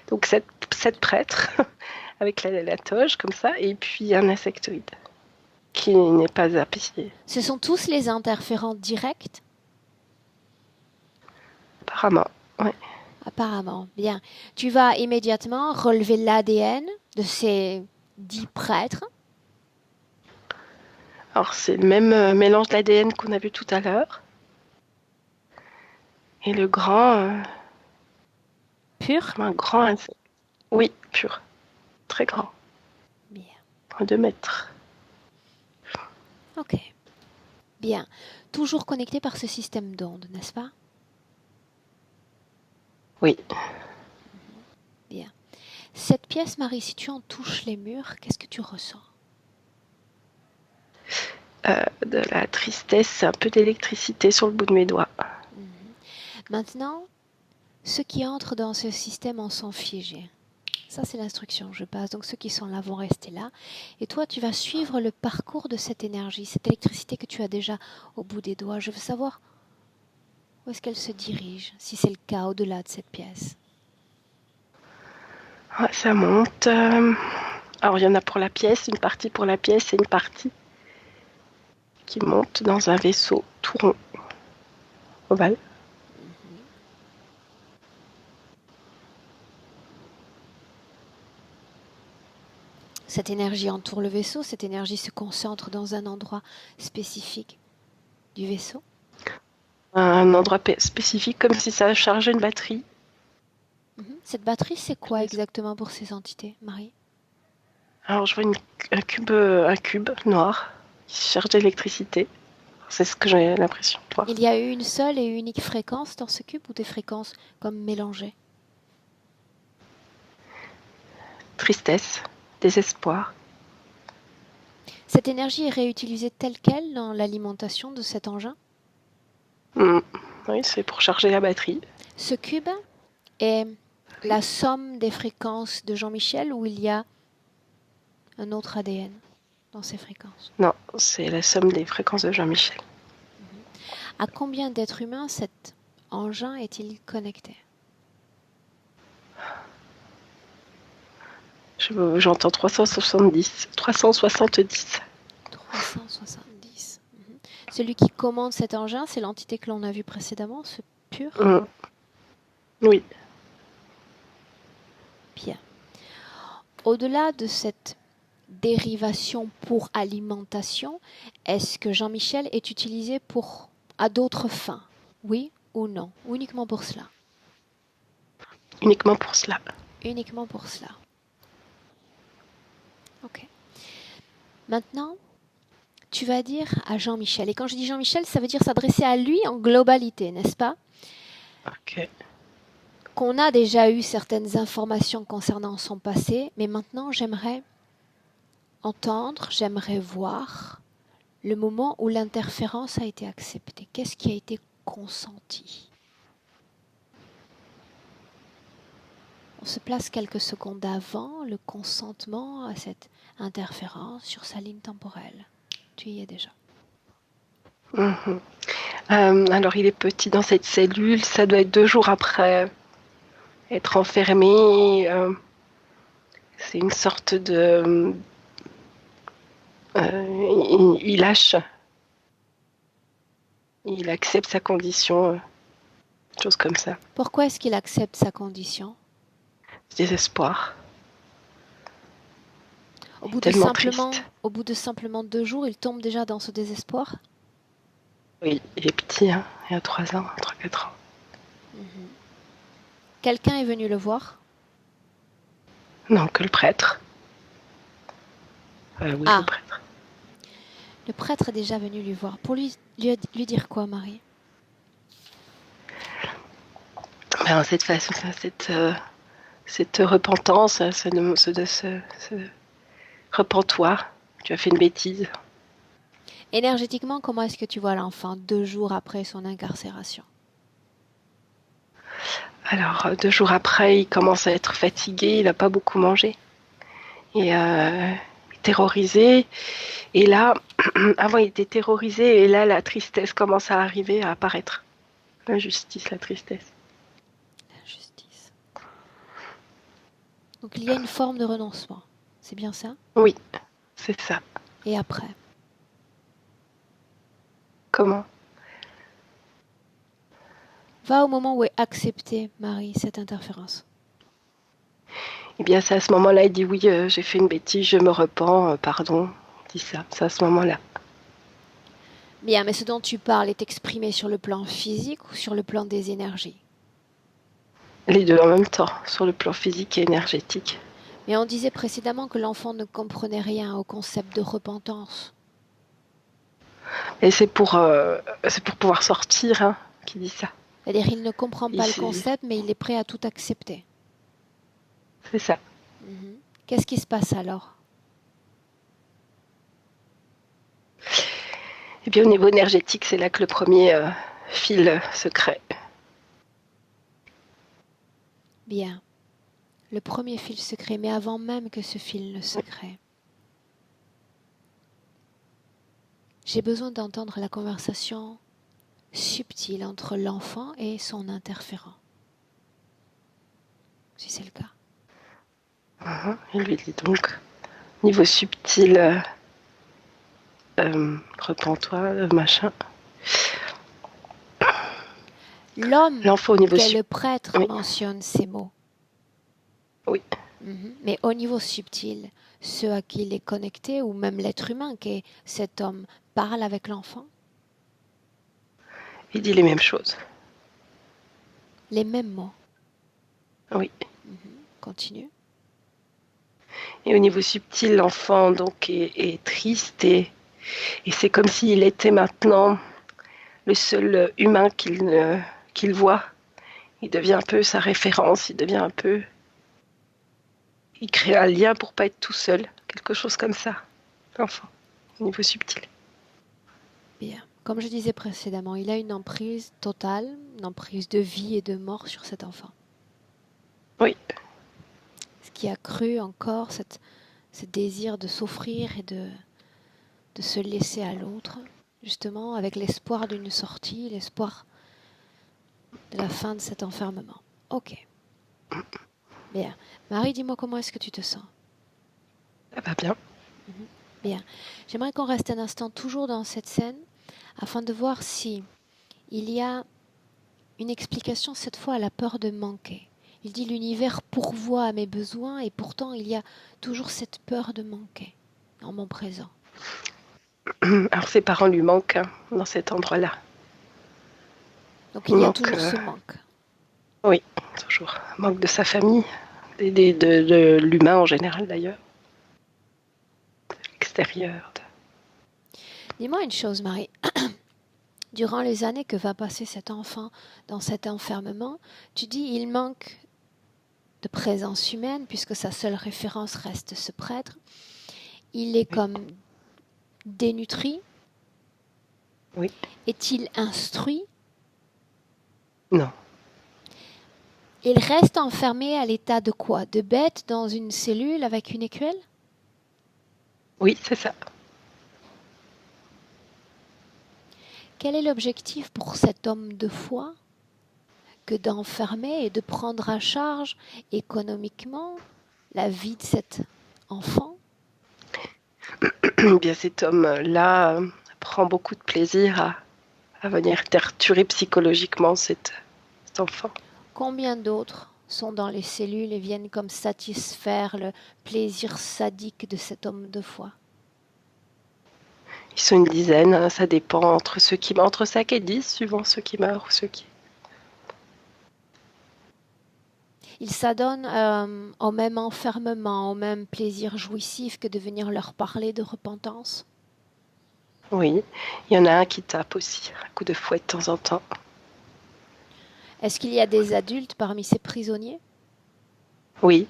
Donc 7 prêtres avec la toge comme ça, et puis un insectoïde qui n'est pas appuyé. Ce sont tous les interférents directs? Apparemment, oui. Apparemment, bien. Tu vas immédiatement relever l'ADN de ces 10 prêtres. Alors c'est le même mélange d'ADN qu'on a vu tout à l'heure. Et le grand... Pur? Un grand insecte. Oui, pur. Très grand. Bien. 2 mètres. Ok. Bien. Toujours connecté par ce système d'ondes, n'est-ce pas? Oui. Bien. Cette pièce, Marie, si tu en touches les murs, qu'est-ce que tu ressens? De la tristesse, un peu d'électricité sur le bout de mes doigts. Maintenant, ceux qui entrent dans ce système en sont figés. Ça, c'est l'instruction, je passe. Donc, ceux qui sont là vont rester là. Et toi, tu vas suivre le parcours de cette énergie, cette électricité que tu as déjà au bout des doigts. Je veux savoir où est-ce qu'elle se dirige, si c'est le cas, au-delà de cette pièce. Ouais, ça monte. Alors, il y en a pour la pièce, une partie pour la pièce et une partie qui monte dans un vaisseau tout rond, ovale. Cette énergie entoure le vaisseau, cette énergie se concentre dans un endroit spécifique du vaisseau. Un endroit spécifique, comme si ça chargeait une batterie. Cette batterie, c'est quoi exactement pour ces entités, Marie? Alors, je vois un cube noir qui charge d'électricité. C'est ce que j'ai l'impression de voir. Il y a eu une seule et unique fréquence dans ce cube ou des fréquences comme mélangées? Tristesse, désespoir. Cette énergie est réutilisée telle qu'elle dans l'alimentation de cet engin? Oui, c'est pour charger la batterie. Ce cube est la somme des fréquences de Jean-Michel ou il y a un autre ADN dans ces fréquences? Non, c'est la somme des fréquences de Jean-Michel. À combien d'êtres humains cet engin est-il connecté? J'entends 370. 370. 370. Celui qui commande cet engin, c'est l'entité que l'on a vue précédemment, ce pur? Oui. Bien. Au-delà de cette dérivation pour alimentation, est-ce que Jean-Michel est utilisé à d'autres fins? Oui ou non? Ou uniquement pour cela? Uniquement pour cela. Uniquement pour cela. Ok. Maintenant, tu vas dire à Jean-Michel. Et quand je dis Jean-Michel, ça veut dire s'adresser à lui en globalité, n'est-ce pas? Ok. qu'on a déjà eu certaines informations concernant son passé, mais maintenant j'aimerais entendre, j'aimerais voir le moment où l'interférence a été acceptée. Qu'est-ce qui a été consenti? On se place quelques secondes avant le consentement à cette interférence sur sa ligne temporelle. Tu y es déjà. Mhm. Alors, il est petit dans cette cellule. Ça doit être 2 jours après être enfermé. C'est une sorte de... il lâche. Il accepte sa condition. Chose comme ça. Pourquoi est-ce qu'il accepte sa condition? Désespoir. Au bout de simplement 2 jours, il tombe déjà dans ce désespoir? Oui, il est petit, hein. Il a 3 ans, 3-4 ans. Mhm. Quelqu'un est venu le voir? Non, que le prêtre. Oui, le prêtre. Le prêtre est déjà venu lui voir. Pour lui dire quoi, Marie? Cette façon, cette repentance, repens-toi, tu as fait une bêtise. Énergétiquement, comment est-ce que tu vois l'enfant 2 jours après son incarcération? Alors, 2 jours après, il commence à être fatigué, il n'a pas beaucoup mangé. Et terrorisé. Et là, avant, il était terrorisé, et là, la tristesse commence à arriver, à apparaître. L'injustice, la tristesse. L'injustice. Donc, il y a une forme de renoncement. C'est bien ça? Oui, c'est ça. Et après? Comment? Va au moment où est acceptée, Marie, cette interférence. Eh bien, c'est à ce moment-là, il dit oui, j'ai fait une bêtise, je me repens, pardon. Il dit ça, c'est à ce moment-là. Bien, mais ce dont tu parles est exprimé sur le plan physique ou sur le plan des énergies? Les deux en même temps, sur le plan physique et énergétique. Mais on disait précédemment que l'enfant ne comprenait rien au concept de repentance. Et c'est pour pouvoir sortir, hein, qu'il dit ça. C'est-à-dire qu'il ne comprend pas le concept, mais il est prêt à tout accepter. C'est ça. Mhm. Qu'est-ce qui se passe alors? Eh bien, au niveau énergétique, c'est là que le premier fil se crée. Bien. Le premier fil se crée, mais avant même que ce fil ne se crée. J'ai besoin d'entendre la conversation subtile entre l'enfant et son interférent. Si c'est le cas. Il lui dit donc, niveau subtil, repens-toi, machin. L'enfant au niveau le prêtre mentionne ces mots. Oui. Mais au niveau subtil, ceux à qui il est connecté, ou même l'être humain qui est cet homme, parle avec l'enfant? Il dit les mêmes choses. Les mêmes mots? Oui. Continue. Et au niveau subtil, l'enfant donc est triste et c'est comme s'il était maintenant le seul humain qu'il voit. Il devient un peu sa référence, il crée un lien pour pas être tout seul, quelque chose comme ça, l'enfant, au niveau subtil. Bien. Comme je disais précédemment, il a une emprise totale, une emprise de vie et de mort sur cet enfant. Oui. Ce qui a cru encore ce désir de s'offrir et de se laisser à l'autre, justement avec l'espoir d'une sortie, l'espoir de la fin de cet enfermement. Ok. Bien. Marie, dis-moi comment est-ce que tu te sens? Ça va bien. Bien. J'aimerais qu'on reste un instant toujours dans cette scène afin de voir si il y a une explication cette fois à la peur de manquer. Il dit l'univers pourvoit à mes besoins et pourtant il y a toujours cette peur de manquer en mon présent. Alors ses parents lui manquent dans cet endroit-là. Donc il y a toujours ce manque. Oui, toujours. Manque de sa famille, de l'humain en général d'ailleurs. De l'extérieur. Dis-moi une chose, Marie. Durant les années que va passer cet enfant dans cet enfermement, tu dis il manque de présence humaine puisque sa seule référence reste ce prêtre. Il est Oui. comme dénutri. Oui. Est-il instruit? Non. Il reste enfermé à l'état de quoi? De bête dans une cellule avec une écuelle? Oui, c'est ça. Quel est l'objectif pour cet homme de foi que d'enfermer et de prendre à charge économiquement la vie de cet enfant? Bien, cet homme-là prend beaucoup de plaisir à venir torturer psychologiquement cet enfant. Combien d'autres sont dans les cellules et viennent comme satisfaire le plaisir sadique de cet homme de foi? Ils sont une dizaine, ça dépend entre 5 et 10, suivant ceux qui meurent ou ceux qui... Ils s'adonnent au même enfermement, au même plaisir jouissif que de venir leur parler de repentance. Oui, il y en a un qui tape aussi, un coup de fouet de temps en temps. Est-ce qu'il y a des adultes parmi ces prisonniers? Oui,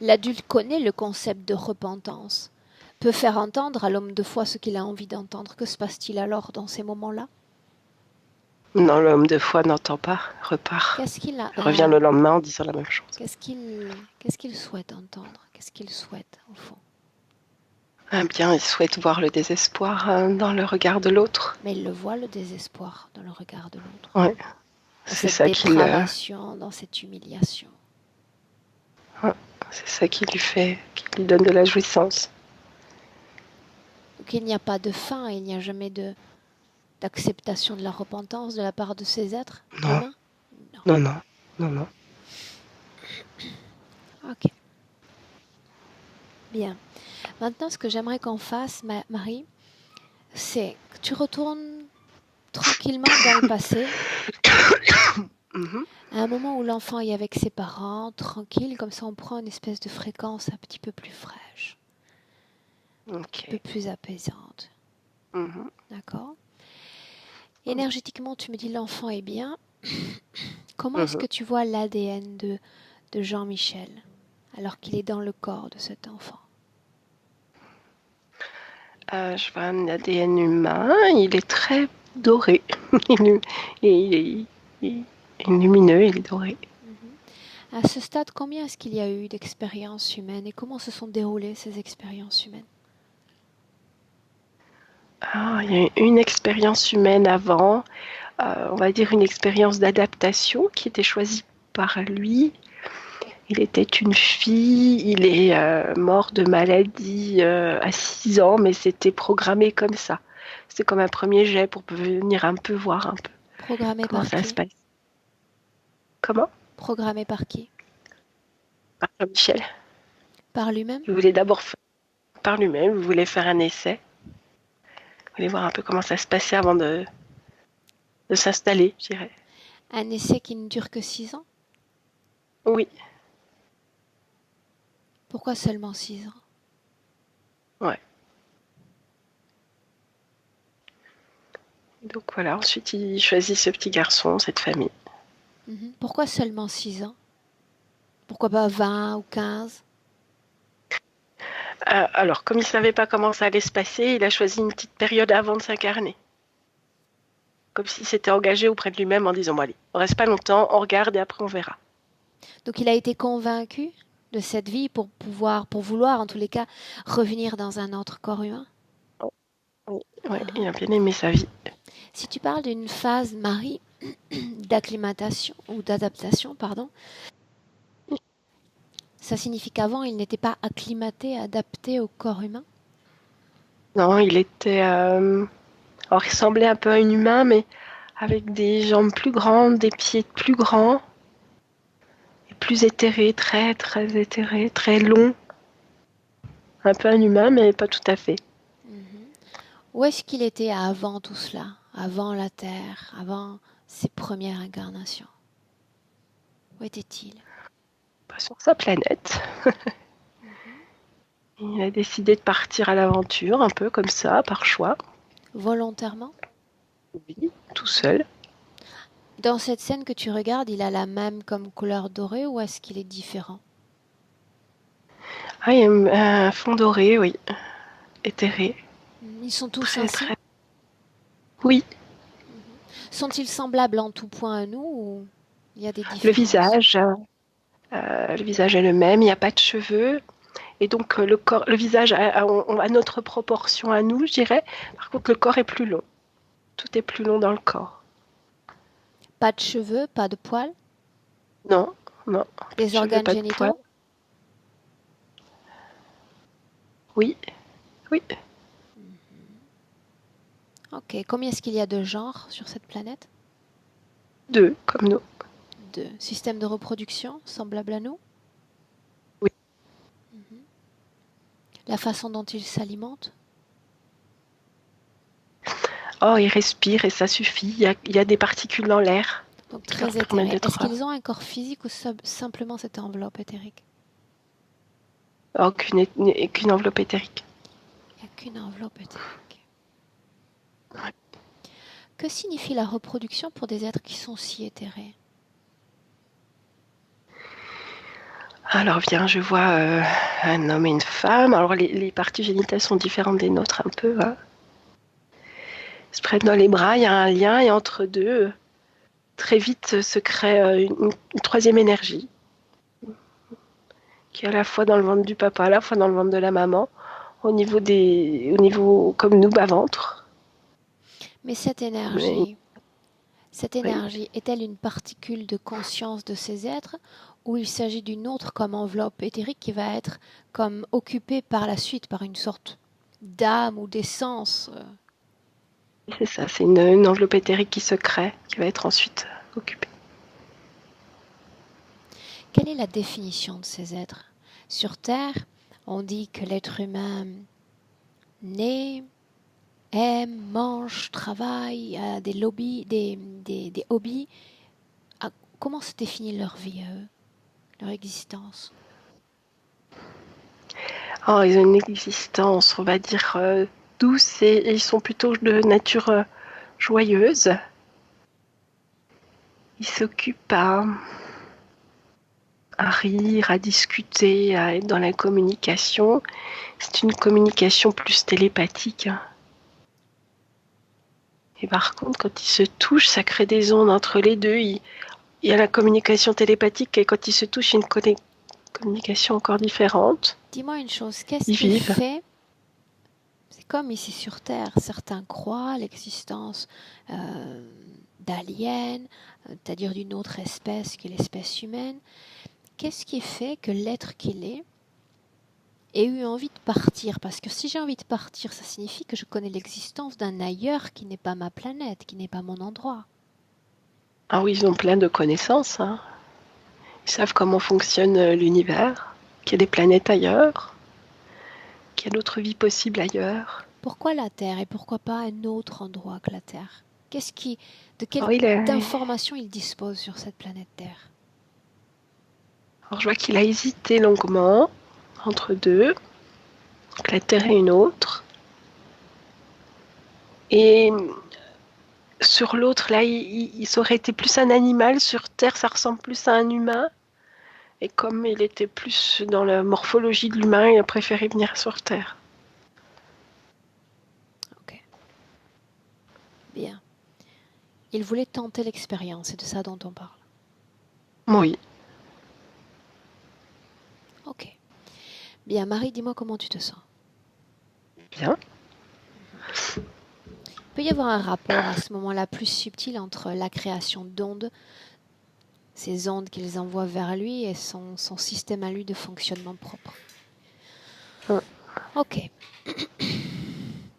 L'adulte connaît le concept de repentance, peut faire entendre à l'homme de foi ce qu'il a envie d'entendre. Que se passe-t-il alors dans ces moments-là? non, l'homme de foi n'entend pas, repart. Qu'est-ce qu'il a, Il revient le lendemain en disant la même chose. qu'est-ce qu'il souhaite entendre? Qu'est-ce qu'il souhaite au fond? Ah bien, il souhaite voir le désespoir dans le regard de l'autre. Mais il le voit, le désespoir dans le regard de l'autre. Ouais, Dans c'est cette ça qui dépravation, dans cette humiliation. c'est ça qui lui donne de la jouissance. Donc il n'y a pas de fin, il n'y a jamais d'acceptation de la repentance de la part de ces êtres Non. humains? Non, non, non, non. Ok. Bien. Maintenant, ce que j'aimerais qu'on fasse, Marie, c'est que tu retournes tranquillement dans le passé, Mhm. à un moment où l'enfant est avec ses parents, tranquille, comme ça on prend une espèce de fréquence un petit peu plus fraîche, un peu Ok. plus apaisante. Mhm. D'accord? Énergétiquement, tu me dis l'enfant est bien. Comment est-ce que tu vois l'ADN de Jean-Michel alors qu'il est dans le corps de cet enfant? Je vois un ADN humain, il est très doré. il est lumineux, il est doré. À ce stade, combien est-ce qu'il y a eu d'expériences humaines et comment se sont déroulées ces expériences humaines? Ah, il y a eu une expérience humaine avant, on va dire une expérience d'adaptation qui était choisie par lui. Il était une fille, il est mort de maladie à 6 ans, mais c'était programmé comme ça. C'était comme un premier jet pour venir un peu voir un peu Programmé comment par ça qui? se passe. Comment? Programmé par qui? Par Jean-Michel. Par lui-même? Il voulait d'abord faire par lui-même, il voulait faire un essai. Il voulait voir un peu comment ça se passait avant de s'installer, je dirais. Un essai qui ne dure que 6 ans? Oui, Pourquoi seulement 6 ans? ouais. Donc voilà, ensuite il choisit ce petit garçon, cette famille. Pourquoi seulement 6 ans? Pourquoi pas 20 ou 15? Alors, comme il ne savait pas comment ça allait se passer, il a choisi une petite période avant de s'incarner. Comme s'il s'était engagé auprès de lui-même en disant, bon allez, on reste pas longtemps, on regarde et après on verra. Donc il a été convaincu de cette vie pour vouloir en tous les cas revenir dans un autre corps humain? Oui, ouais, il a bien aimé sa vie. Si tu parles d'une phase, Marie, d'acclimatation ou d'adaptation, pardon, ça signifie qu'avant il n'était pas acclimaté, adapté au corps humain? Non, il était... alors il ressemblait un peu à un humain, mais avec des jambes plus grandes, des pieds plus grands, et plus éthérés, très très éthérés, très longs. Un peu un humain, mais pas tout à fait. Où est-ce qu'il était avant tout cela, avant la Terre, avant ses premières incarnations? Où était-il? Pas sur sa planète. Il a décidé de partir à l'aventure, un peu comme ça, par choix. Volontairement? Oui, tout seul. Dans cette scène que tu regardes, il a la même comme couleur dorée ou est-ce qu'il est différent? Ah, il y a un fond doré, oui, éthéré. Ils sont tous Très, ainsi? très. Oui, Sont-ils semblables en tout point à nous ou il y a des le différences? visage, le visage est le même, il n'y a pas de cheveux. Et donc le corps, le visage a notre proportion à nous, je dirais. Par contre, le corps est plus long. Tout est plus long dans le corps. Pas de cheveux, pas de poils? Non, non, pas de Des cheveux, organes pas de poils. génitaux? Oui, oui. Ok. Combien est-ce qu'il y a de genres sur cette planète? 2, comme nous. De systèmes de reproduction semblables à nous? Oui. La façon dont ils s'alimentent? Oh, ils respirent et ça suffit. Il y a des particules dans l'air Donc qui leur très permettent éthérés. Est-ce d'être. qu'ils ont un corps physique ou simplement cette enveloppe éthérique? Oh, qu'une enveloppe éthérique. Il n'y a qu'une enveloppe éthérique. Ouais. Que signifie la reproduction pour des êtres qui sont si éthérés? Alors, viens, je vois un homme et une femme. Alors, les parties génitales sont différentes des nôtres un peu. Hein. Ils se prennent dans les bras, il y a un lien et entre deux, très vite se crée une troisième énergie qui est à la fois dans le ventre du papa, à la fois dans le ventre de la maman, au niveau comme nous, bas-ventre. Mais cette Mais, énergie, oui. est-elle une particule de conscience de ces êtres ou il s'agit d'une autre comme enveloppe éthérique qui va être comme occupée par la suite par une sorte d'âme ou d'essence? C'est ça, c'est une enveloppe éthérique qui se crée, qui va être ensuite occupée. Quelle est la définition de ces êtres? Sur Terre, on dit que l'être humain naît, aime, mange, travaille, a des des hobbies. Ah, comment se définit leur vie à eux, leur existence? Oh, ils ont une existence, on va dire, douce et ils sont plutôt de nature joyeuse. Ils s'occupent à rire, à discuter, à être dans la communication. C'est une communication plus télépathique. Et par contre, quand ils se touchent, ça crée des ondes entre les deux. Il y a la communication télépathique et quand ils se touchent, il y a une communication encore différente. Dis-moi une chose, qu'est-ce Ils qui vivent. fait, c'est comme ici sur Terre, certains croient à l'existence d'aliens, c'est-à-dire d'une autre espèce que l'espèce humaine. Qu'est-ce qui fait que l'être qu'il est ait eu envie de partir? Parce que si j'ai envie de partir, ça signifie que je connais l'existence d'un ailleurs qui n'est pas ma planète, qui n'est pas mon endroit. Ah oui, ils ont plein de connaissances. Hein. Ils savent comment fonctionne l'univers, qu'il y a des planètes ailleurs, qu'il y a d'autres vies possibles ailleurs. Pourquoi la Terre et pourquoi pas un autre endroit que la Terre? De quelle Alors, d'informations il dispose sur cette planète Terre? Alors, je vois qu'il a hésité longuement entre deux, donc la Terre et une autre. Et sur l'autre, là, il aurait été plus un animal. Sur Terre, ça ressemble plus à un humain. Et comme il était plus dans la morphologie de l'humain, il a préféré venir sur Terre. Ok, bien. Il voulait tenter l'expérience, c'est de ça dont on parle. Oui. Ok. Bien, Marie, dis-moi comment tu te sens. Bien. Il peut y avoir un rapport à ce moment-là plus subtil entre la création d'ondes, ces ondes qu'ils envoient vers lui et son système à lui de fonctionnement propre. Ouais. Ok.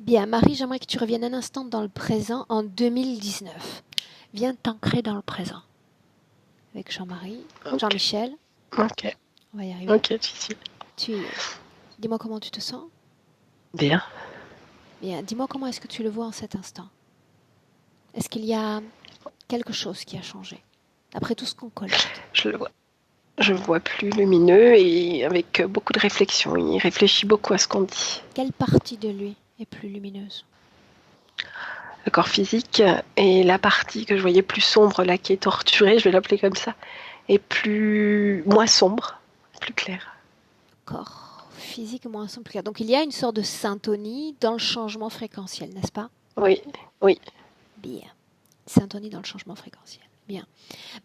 Bien, Marie, j'aimerais que tu reviennes un instant dans le présent en 2019. Viens t'ancrer dans le présent. Avec Jean-Marie, Okay. Jean-Michel. Ok. On va y arriver. Ok, Dis-moi comment tu te sens. Bien. Bien, dis-moi comment est-ce que tu le vois en cet instant. Est-ce qu'il y a quelque chose qui a changé après tout ce qu'on collecte? Je le vois. Je le vois plus lumineux et avec beaucoup de réflexion. Il réfléchit beaucoup à ce qu'on dit. Quelle partie de lui est plus lumineuse? le corps physique, et la partie que je voyais plus sombre, là, qui est torturée, je vais l'appeler comme ça, est moins sombre, plus claire. Corps physique moins simple. Donc il y a une sorte de syntonie dans le changement fréquentiel, n'est-ce pas? Oui, oui. Bien. Syntonie dans le changement fréquentiel. Bien.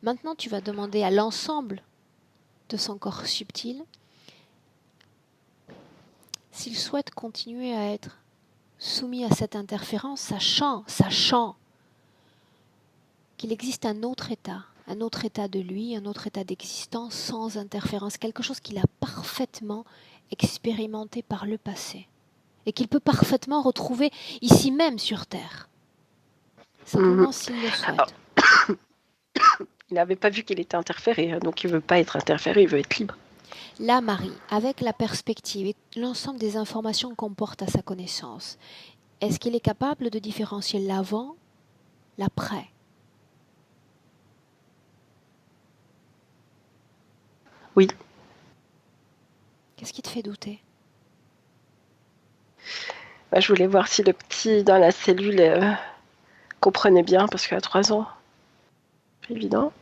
Maintenant, tu vas demander à l'ensemble de son corps subtil s'il souhaite continuer à être soumis à cette interférence, sachant qu'il existe un autre état de lui, un autre état d'existence sans interférence, quelque chose qu'il a parfaitement expérimenté par le passé et qu'il peut parfaitement retrouver ici même sur Terre, simplement s'il le souhaite. Alors, il n'avait pas vu qu'il était interféré, donc il ne veut pas être interféré, il veut être libre. Là, Marie, avec la perspective et l'ensemble des informations qu'on porte à sa connaissance, est-ce qu'il est capable de différencier l'avant, l'après? Oui. Qu'est-ce qui te fait douter? Je voulais voir si le petit dans la cellule comprenait bien, parce qu'à 3 ans, c'est évident.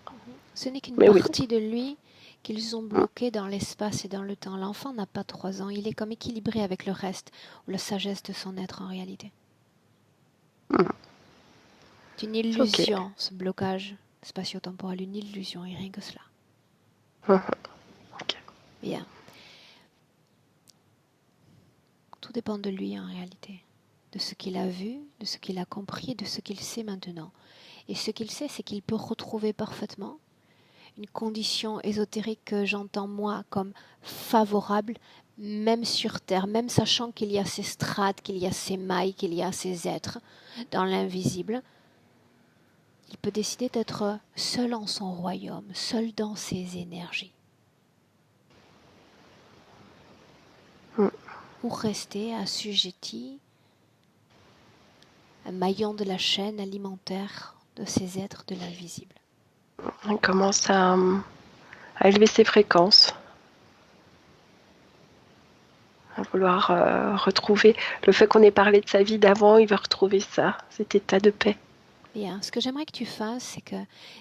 Ce n'est qu'une Mais partie de lui qu'ils ont bloqué dans l'espace et dans le temps. L'enfant n'a pas 3 ans, il est comme équilibré avec le reste, ou la sagesse de son être en réalité. C'est une illusion, ce blocage spatio-temporel, une illusion, et rien que cela. Ok. Bien. Tout dépend de lui en réalité, de ce qu'il a vu, de ce qu'il a compris et de ce qu'il sait maintenant. Et ce qu'il sait, c'est qu'il peut retrouver parfaitement une condition ésotérique que j'entends moi comme favorable, même sur Terre, même sachant qu'il y a ces strates, qu'il y a ces mailles, qu'il y a ces êtres dans l'invisible. Il peut décider d'être seul en son royaume, seul dans ses énergies. Ou rester assujetti, un maillon de la chaîne alimentaire de ces êtres de l'invisible. Il commence à élever ses fréquences, à vouloir retrouver le fait qu'on ait parlé de sa vie d'avant, il veut retrouver ça, cet état de paix. Bien, ce que j'aimerais que tu fasses, c'est que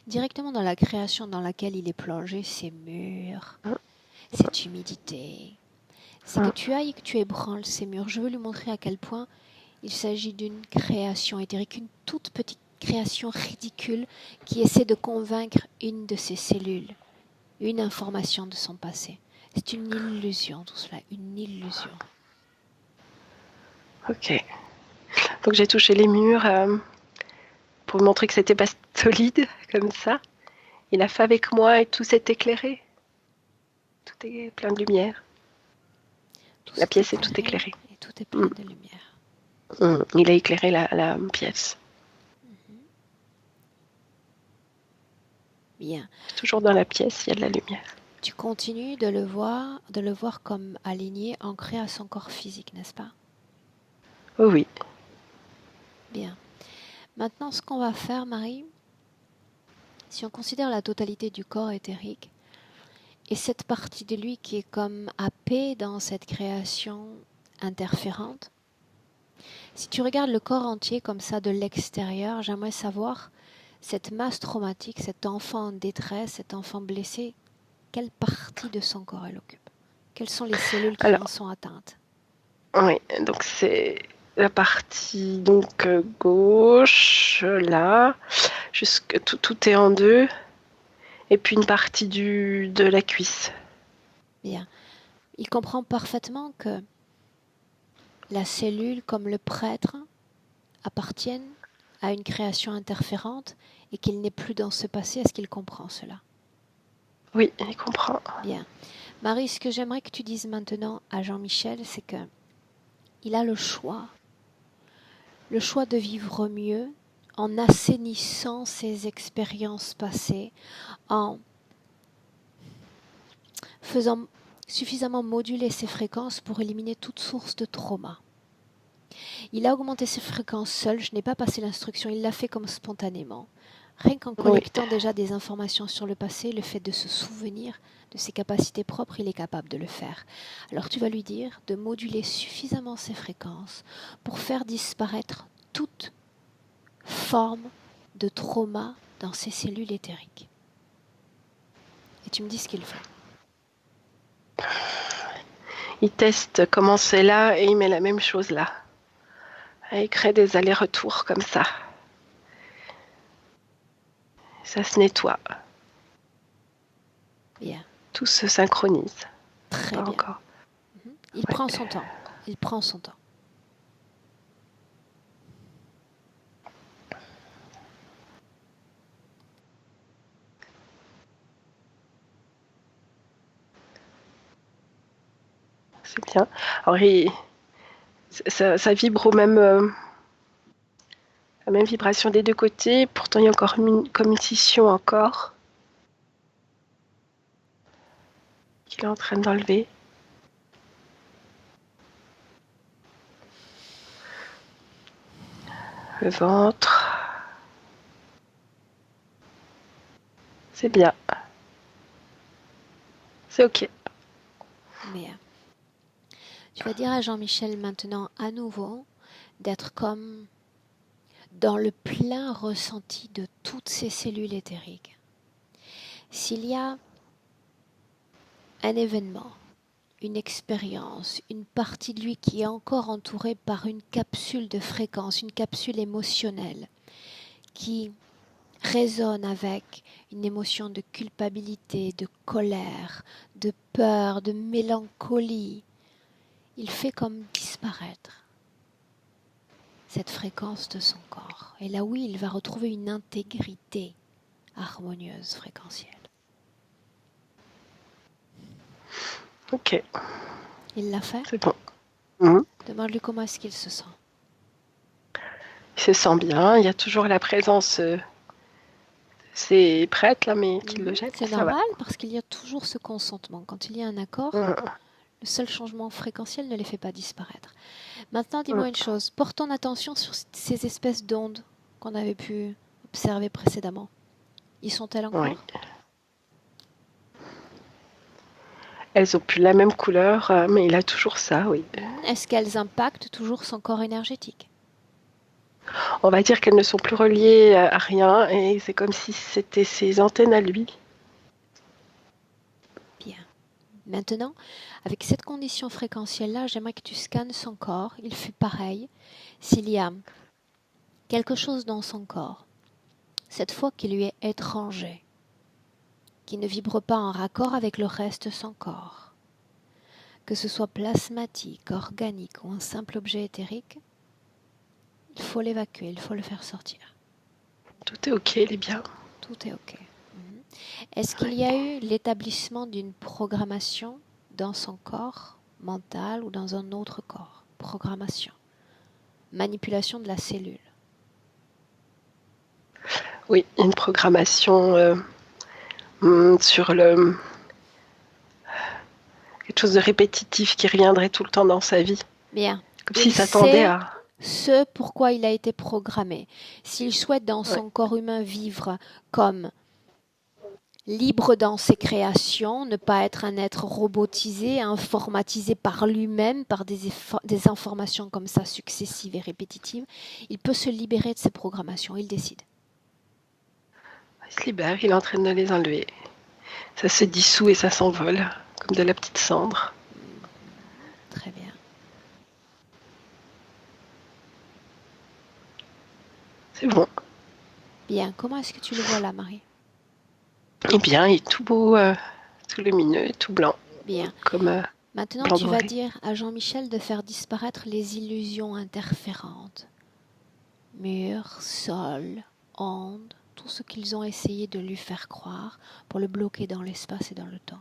directement dans la création dans laquelle il est plongé, ces murs, cette humidité, c'est que tu ailles et que tu ébranles ces murs. Je veux lui montrer à quel point il s'agit d'une création éthérique, une toute petite création ridicule qui essaie de convaincre une de ses cellules, une information de son passé. C'est une illusion tout cela, une illusion. Ok. Donc j'ai touché les murs pour montrer que c'était pas solide comme ça. Il a fait avec moi et tout s'est éclairé. Tout est plein de lumière. La pièce est toute éclairée. Et tout est plein de lumière. Il a éclairé la pièce. Bien. Toujours dans la pièce, il y a de la lumière. Tu continues de le voir comme aligné, ancré à son corps physique, n'est-ce pas? Oui. Bien. Maintenant, ce qu'on va faire, Marie, si on considère la totalité du corps éthérique, et cette partie de lui qui est comme happée dans cette création interférente, si tu regardes le corps entier comme ça de l'extérieur, j'aimerais savoir, cette masse traumatique, cet enfant en détresse, cet enfant blessé, quelle partie de son corps elle occupe? Quelles sont les cellules qui en sont atteintes? Oui, donc c'est la partie donc gauche, là, jusque tout est en deux, et puis une partie de la cuisse. Bien. Il comprend parfaitement que la cellule, comme le prêtre, appartiennent à une création interférente et qu'il n'est plus dans ce passé. Est-ce qu'il comprend cela? Oui, il comprend. Bien. Marie, ce que j'aimerais que tu dises maintenant à Jean-Michel, c'est que il a le choix de vivre mieux en assainissant ses expériences passées, en faisant suffisamment moduler ses fréquences pour éliminer toute source de trauma. Il a augmenté ses fréquences seul, je n'ai pas passé l'instruction, il l'a fait comme spontanément. Rien qu'en collectant déjà des informations sur le passé, le fait de se souvenir de ses capacités propres, il est capable de le faire. Alors tu vas lui dire de moduler suffisamment ses fréquences pour faire disparaître toute forme de trauma dans ces cellules éthériques. Et tu me dis ce qu'il fait. Il teste comment c'est là et il met la même chose là. Et il crée des allers-retours comme ça. Ça se nettoie. Bien. Tout se synchronise. Très Pas bien. encore. Il prend son temps. Il prend son temps. C'est bien. Alors, ça vibre la même vibration des deux côtés. Pourtant, il y a encore comme une scission encore qu'il est en train d'enlever. Le ventre. C'est bien. C'est OK. Mais tu vas dire à Jean-Michel maintenant à nouveau d'être comme dans le plein ressenti de toutes ces cellules éthériques. S'il y a un événement, une expérience, une partie de lui qui est encore entourée par une capsule de fréquence, une capsule émotionnelle qui résonne avec une émotion de culpabilité, de colère, de peur, de mélancolie, il fait comme disparaître cette fréquence de son corps. Et là, oui, il va retrouver une intégrité harmonieuse, fréquentielle. OK. Il l'a fait. C'est bon. Mmh. Demande-lui comment est-ce qu'il se sent. Il se sent bien. Il y a toujours la présence de ses prêtres là, mais qui le jettent. C'est Ça normal parce qu'il y a toujours ce consentement. Quand il y a un accord, va. le seul changement fréquentiel ne les fait pas disparaître. Maintenant, dis-moi une chose. Porte ton attention sur ces espèces d'ondes qu'on avait pu observer précédemment. Y sont-elles encore? Oui. Elles ont plus la même couleur, mais il a toujours ça, oui. Est-ce qu'elles impactent toujours son corps énergétique? On va dire qu'elles ne sont plus reliées à rien et c'est comme si c'était ses antennes à lui. Bien. Maintenant, avec cette condition fréquentielle-là, j'aimerais que tu scannes son corps. Il fut pareil. S'il y a quelque chose dans son corps, cette fois qui lui est étranger, qui ne vibre pas en raccord avec le reste de son corps, que ce soit plasmatique, organique ou un simple objet éthérique, il faut l'évacuer, il faut le faire sortir. Tout est OK, il est bien. Tout est OK. Est-ce qu'il y a eu l'établissement d'une programmation dans son corps mental ou dans un autre corps? Programmation. Manipulation de la cellule. Oui, une programmation sur quelque chose de répétitif qui reviendrait tout le temps dans sa vie. Bien. Comme s'il s'attendait à... Ce pourquoi il a été programmé. S'il souhaite dans son corps humain vivre comme libre dans ses créations, ne pas être un être robotisé, informatisé par lui-même, par des informations comme ça successives et répétitives, il peut se libérer de ses programmations, il décide. Il se libère, il est en train de les enlever. Ça se dissout et ça s'envole, comme de la petite cendre. Très bien. C'est bon. Bien, comment est-ce que tu le vois là, Marie? Eh bien, il est tout beau, tout lumineux, tout blanc. Bien. Comme maintenant, blanc tu vas doré. dire à Jean-Michel de faire disparaître les illusions interférentes. Murs, sol, ondes, tout ce qu'ils ont essayé de lui faire croire pour le bloquer dans l'espace et dans le temps.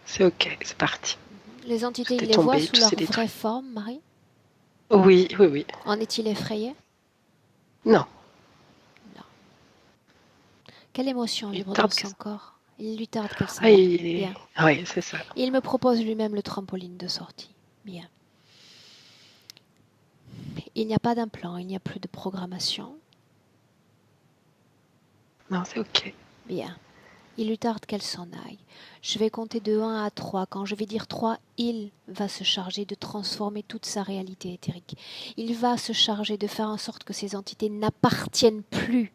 C'est OK, c'est parti. Les entités, Tout il est les voit tombé, sous tout leur s'est détruit. vraie forme, Marie? Oui, oui, oui. En est-il effrayé? Non. Non. Quelle émotion Il vibre tarde dans son que- corps? Il lui tarde qu'elle s'en Ah, aille. il est... Bien. Oui, c'est ça. Il me propose lui-même le trampoline de sortie. Bien. Il n'y a pas d'implant, il n'y a plus de programmation. Non, c'est OK. Bien. Il lui tarde qu'elle s'en aille. Je vais compter de 1 à 3. Quand je vais dire 3, il va se charger de transformer toute sa réalité éthérique. Il va se charger de faire en sorte que ces entités n'appartiennent plus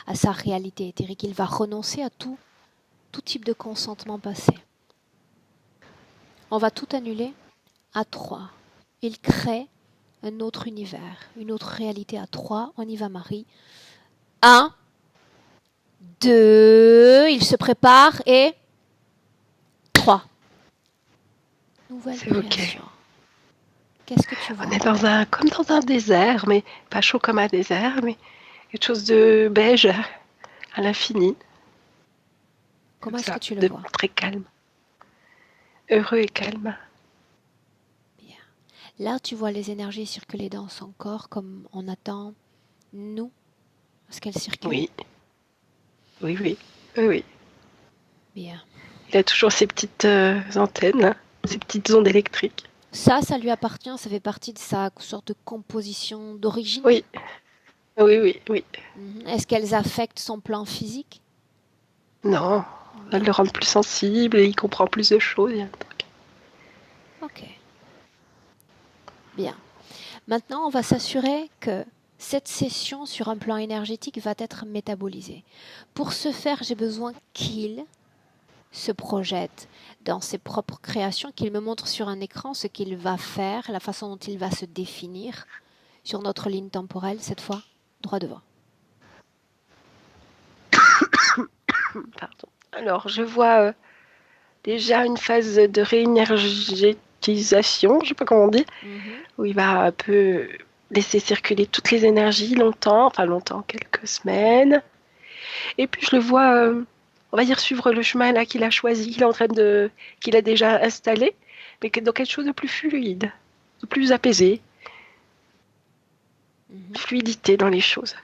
à sa réalité éthérique. Il va renoncer à tout type de consentement passé. On va tout annuler à 3. Il crée un autre univers, une autre réalité à 3. On y va, Marie. 1, 2, il se prépare et 3. Nouvelle C'est ok. création. Qu'est-ce que tu vois? On est comme dans un désert, mais pas chaud comme un désert, mais quelque chose de beige à l'infini. Comment est-ce Ça, que tu le de vois? très calme. Heureux et calme. Bien. Là, tu vois les énergies circuler dans son corps comme on attend, nous, à ce qu'elles circulent. Oui. Oui, oui. Oui, oui. Bien. Il a toujours ses petites antennes, hein, ses petites ondes électriques. Ça lui appartient, ça fait partie de sa sorte de composition d'origine. Oui. Oui, oui, oui. Est-ce qu'elles affectent son plan physique? Non. Elles le rendent plus sensible et il comprend plus de choses. Il y a un truc. Ok. Bien. Maintenant, on va s'assurer que cette session sur un plan énergétique va être métabolisée. Pour ce faire, j'ai besoin qu'il se projette dans ses propres créations, qu'il me montre sur un écran ce qu'il va faire, la façon dont il va se définir sur notre ligne temporelle, cette fois, droit devant. Pardon. Alors, je vois déjà une phase de réénergétisation, je ne sais pas comment on dit, où il va un peu laisser circuler toutes les énergies longtemps, quelques semaines. Et puis je le vois, on va dire, suivre le chemin là qu'il a choisi, qu'il a déjà installé, mais dans quelque chose de plus fluide, de plus apaisé, fluidité dans les choses.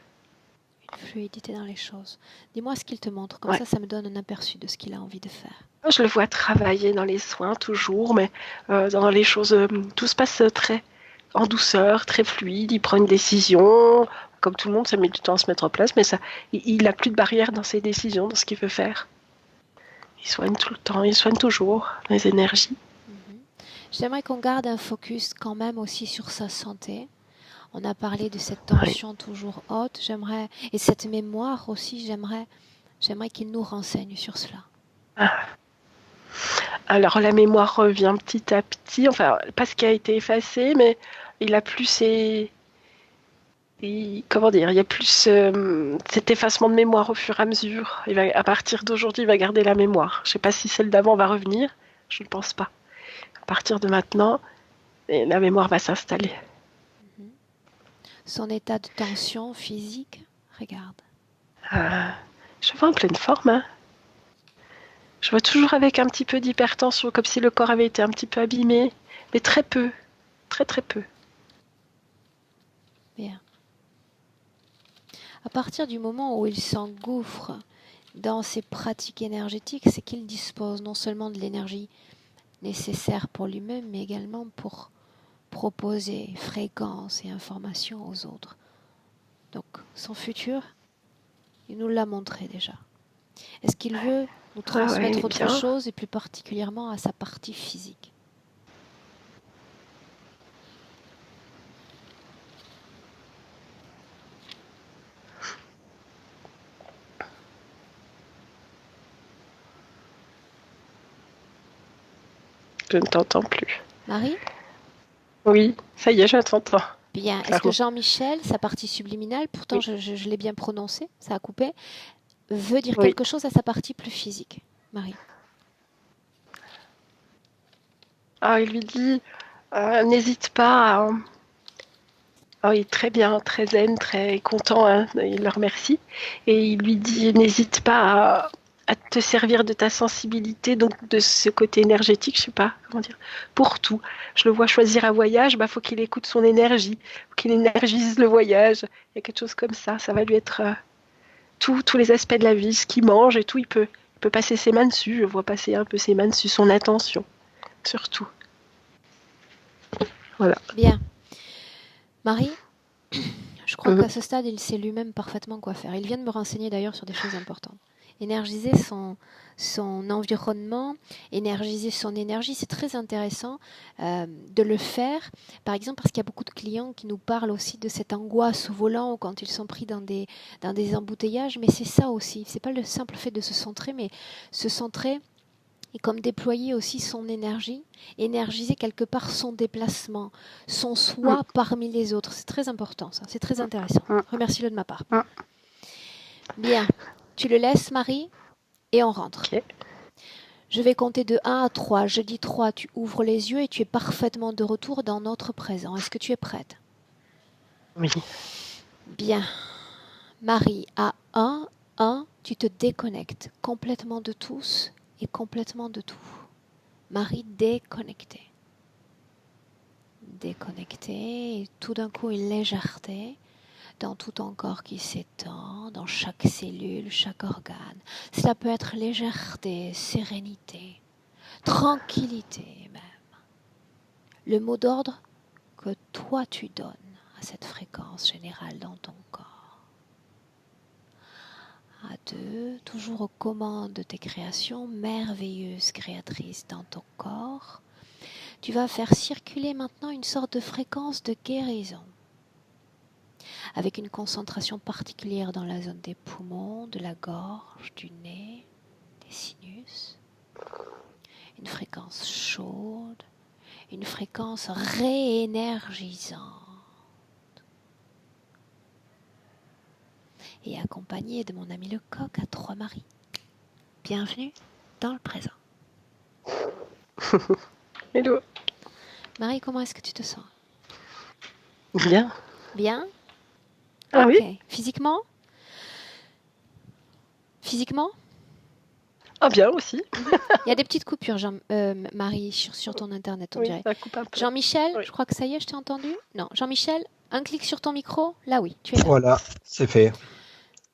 Fluidité dans les choses. Dis-moi ce qu'il te montre, comme Ouais. ça me donne un aperçu de ce qu'il a envie de faire. Je le vois travailler dans les soins toujours, mais dans les choses, tout se passe très en douceur, très fluide. Il prend une décision, comme tout le monde, ça met du temps à se mettre en place, mais il n'a plus de barrière dans ses décisions, dans ce qu'il veut faire. Il soigne tout le temps, il soigne toujours les énergies. J'aimerais qu'on garde un focus quand même aussi sur sa santé. On a parlé de cette tension toujours haute. Et cette mémoire aussi, j'aimerais qu'il nous renseigne sur cela. Alors la mémoire revient petit à petit, enfin pas ce qui a été effacé, mais il a plus comment dire, il y a plus cet effacement de mémoire au fur et à mesure. À partir d'aujourd'hui, il va garder la mémoire. Je ne sais pas si celle d'avant va revenir, je ne pense pas. À partir de maintenant, la mémoire va s'installer. Son état de tension physique, regarde. Je vois en pleine forme. Hein. Je vois toujours avec un petit peu d'hypertension, comme si le corps avait été un petit peu abîmé, mais très peu, très très peu. Bien. À partir du moment où il s'engouffre dans ses pratiques énergétiques, c'est qu'il dispose non seulement de l'énergie nécessaire pour lui-même, mais également pour proposer fréquences et informations aux autres. Donc, son futur, il nous l'a montré déjà. Est-ce qu'il veut nous transmettre autre chose, et plus particulièrement à sa partie physique? Je ne t'entends plus. Marie? Oui, ça y est, je t'entends. Bien. Est-ce que Jean-Michel, sa partie subliminale, pourtant je l'ai bien prononcé, ça a coupé, veut dire quelque chose à sa partie plus physique? Marie? Il lui dit, n'hésite pas à... il est très bien, très zen, très content, hein, il le remercie. Et il lui dit, n'hésite pas à te servir de ta sensibilité, donc de ce côté énergétique, je sais pas comment dire, pour tout. Je le vois choisir un voyage, faut qu'il écoute son énergie, faut qu'il énergise le voyage. Il y a quelque chose comme ça va lui être tous les aspects de la vie, ce qu'il mange et tout, il peut passer ses mains dessus. Je vois passer un peu ses mains dessus, son attention, surtout. Voilà. Bien. Marie, je crois qu'à ce stade, il sait lui-même parfaitement quoi faire. Il vient de me renseigner d'ailleurs sur des choses importantes. énergiser son environnement, énergiser son énergie. C'est très intéressant de le faire. Par exemple, parce qu'il y a beaucoup de clients qui nous parlent aussi de cette angoisse au volant ou quand ils sont pris dans des embouteillages. Mais c'est ça aussi. C'est pas le simple fait de se centrer, mais se centrer et comme déployer aussi son énergie, énergiser quelque part son déplacement, son soi parmi les autres. C'est très important, ça. C'est très intéressant. Remercie-le de ma part. Bien. Tu le laisses, Marie, et on rentre. Ok. Je vais compter de 1 à 3. Je dis 3, tu ouvres les yeux et tu es parfaitement de retour dans notre présent. Est-ce que tu es prête? Oui. Bien. Marie, à 1, tu te déconnectes complètement de tous et complètement de tout. Marie déconnectée. Déconnectée, et tout d'un coup une légèreté dans tout ton corps qui s'étend, dans chaque cellule, chaque organe. Cela peut être légèreté, sérénité, tranquillité même. Le mot d'ordre que toi tu donnes à cette fréquence générale dans ton corps. À 2, toujours aux commandes de tes créations, merveilleuses créatrices dans ton corps, tu vas faire circuler maintenant une sorte de fréquence de guérison, avec une concentration particulière dans la zone des poumons, de la gorge, du nez, des sinus. Une fréquence chaude, une fréquence réénergisante. Et accompagné de mon ami le coq à 3 maris. Bienvenue dans le présent. Hello. Marie, comment est-ce que tu te sens? Bien. Bien? Ah Ok. oui. Physiquement? Ah bien aussi. Il y a des petites coupures, Marie, sur ton internet, on Oui, dirait. ça coupe un peu. Jean-Michel, Oui. je crois que ça y est, je t'ai entendu? Non, Jean-Michel, un clic sur ton micro? Là, oui, tu es là. Voilà, c'est fait.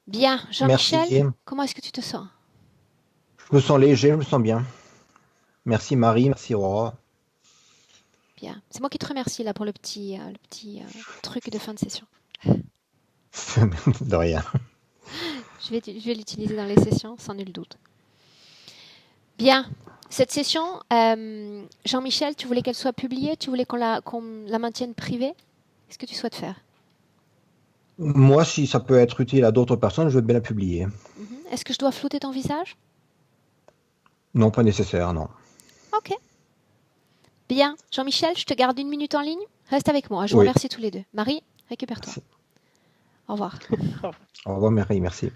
Bien. Jean-Michel, Merci. comment est-ce que tu te sens? Je me sens léger, je me sens bien. Merci Marie, merci Aurora. Bien. C'est moi qui te remercie là pour le petit truc de fin de session. De rien. Je vais l'utiliser dans les sessions, sans nul doute. Bien. Cette session, Jean-Michel, tu voulais qu'elle soit publiée? Tu voulais qu'on la maintienne privée? Qu'est-ce que tu souhaites faire? Moi, si ça peut être utile à d'autres personnes, je veux bien la publier. Est-ce que je dois flouter ton visage? Non, pas nécessaire, non. Ok. Bien. Jean-Michel, je te garde 1 minute en ligne. Reste avec moi. Je vous Oui. remercie tous les deux. Marie, récupère-toi. Merci. Au revoir. Au revoir Marie, merci.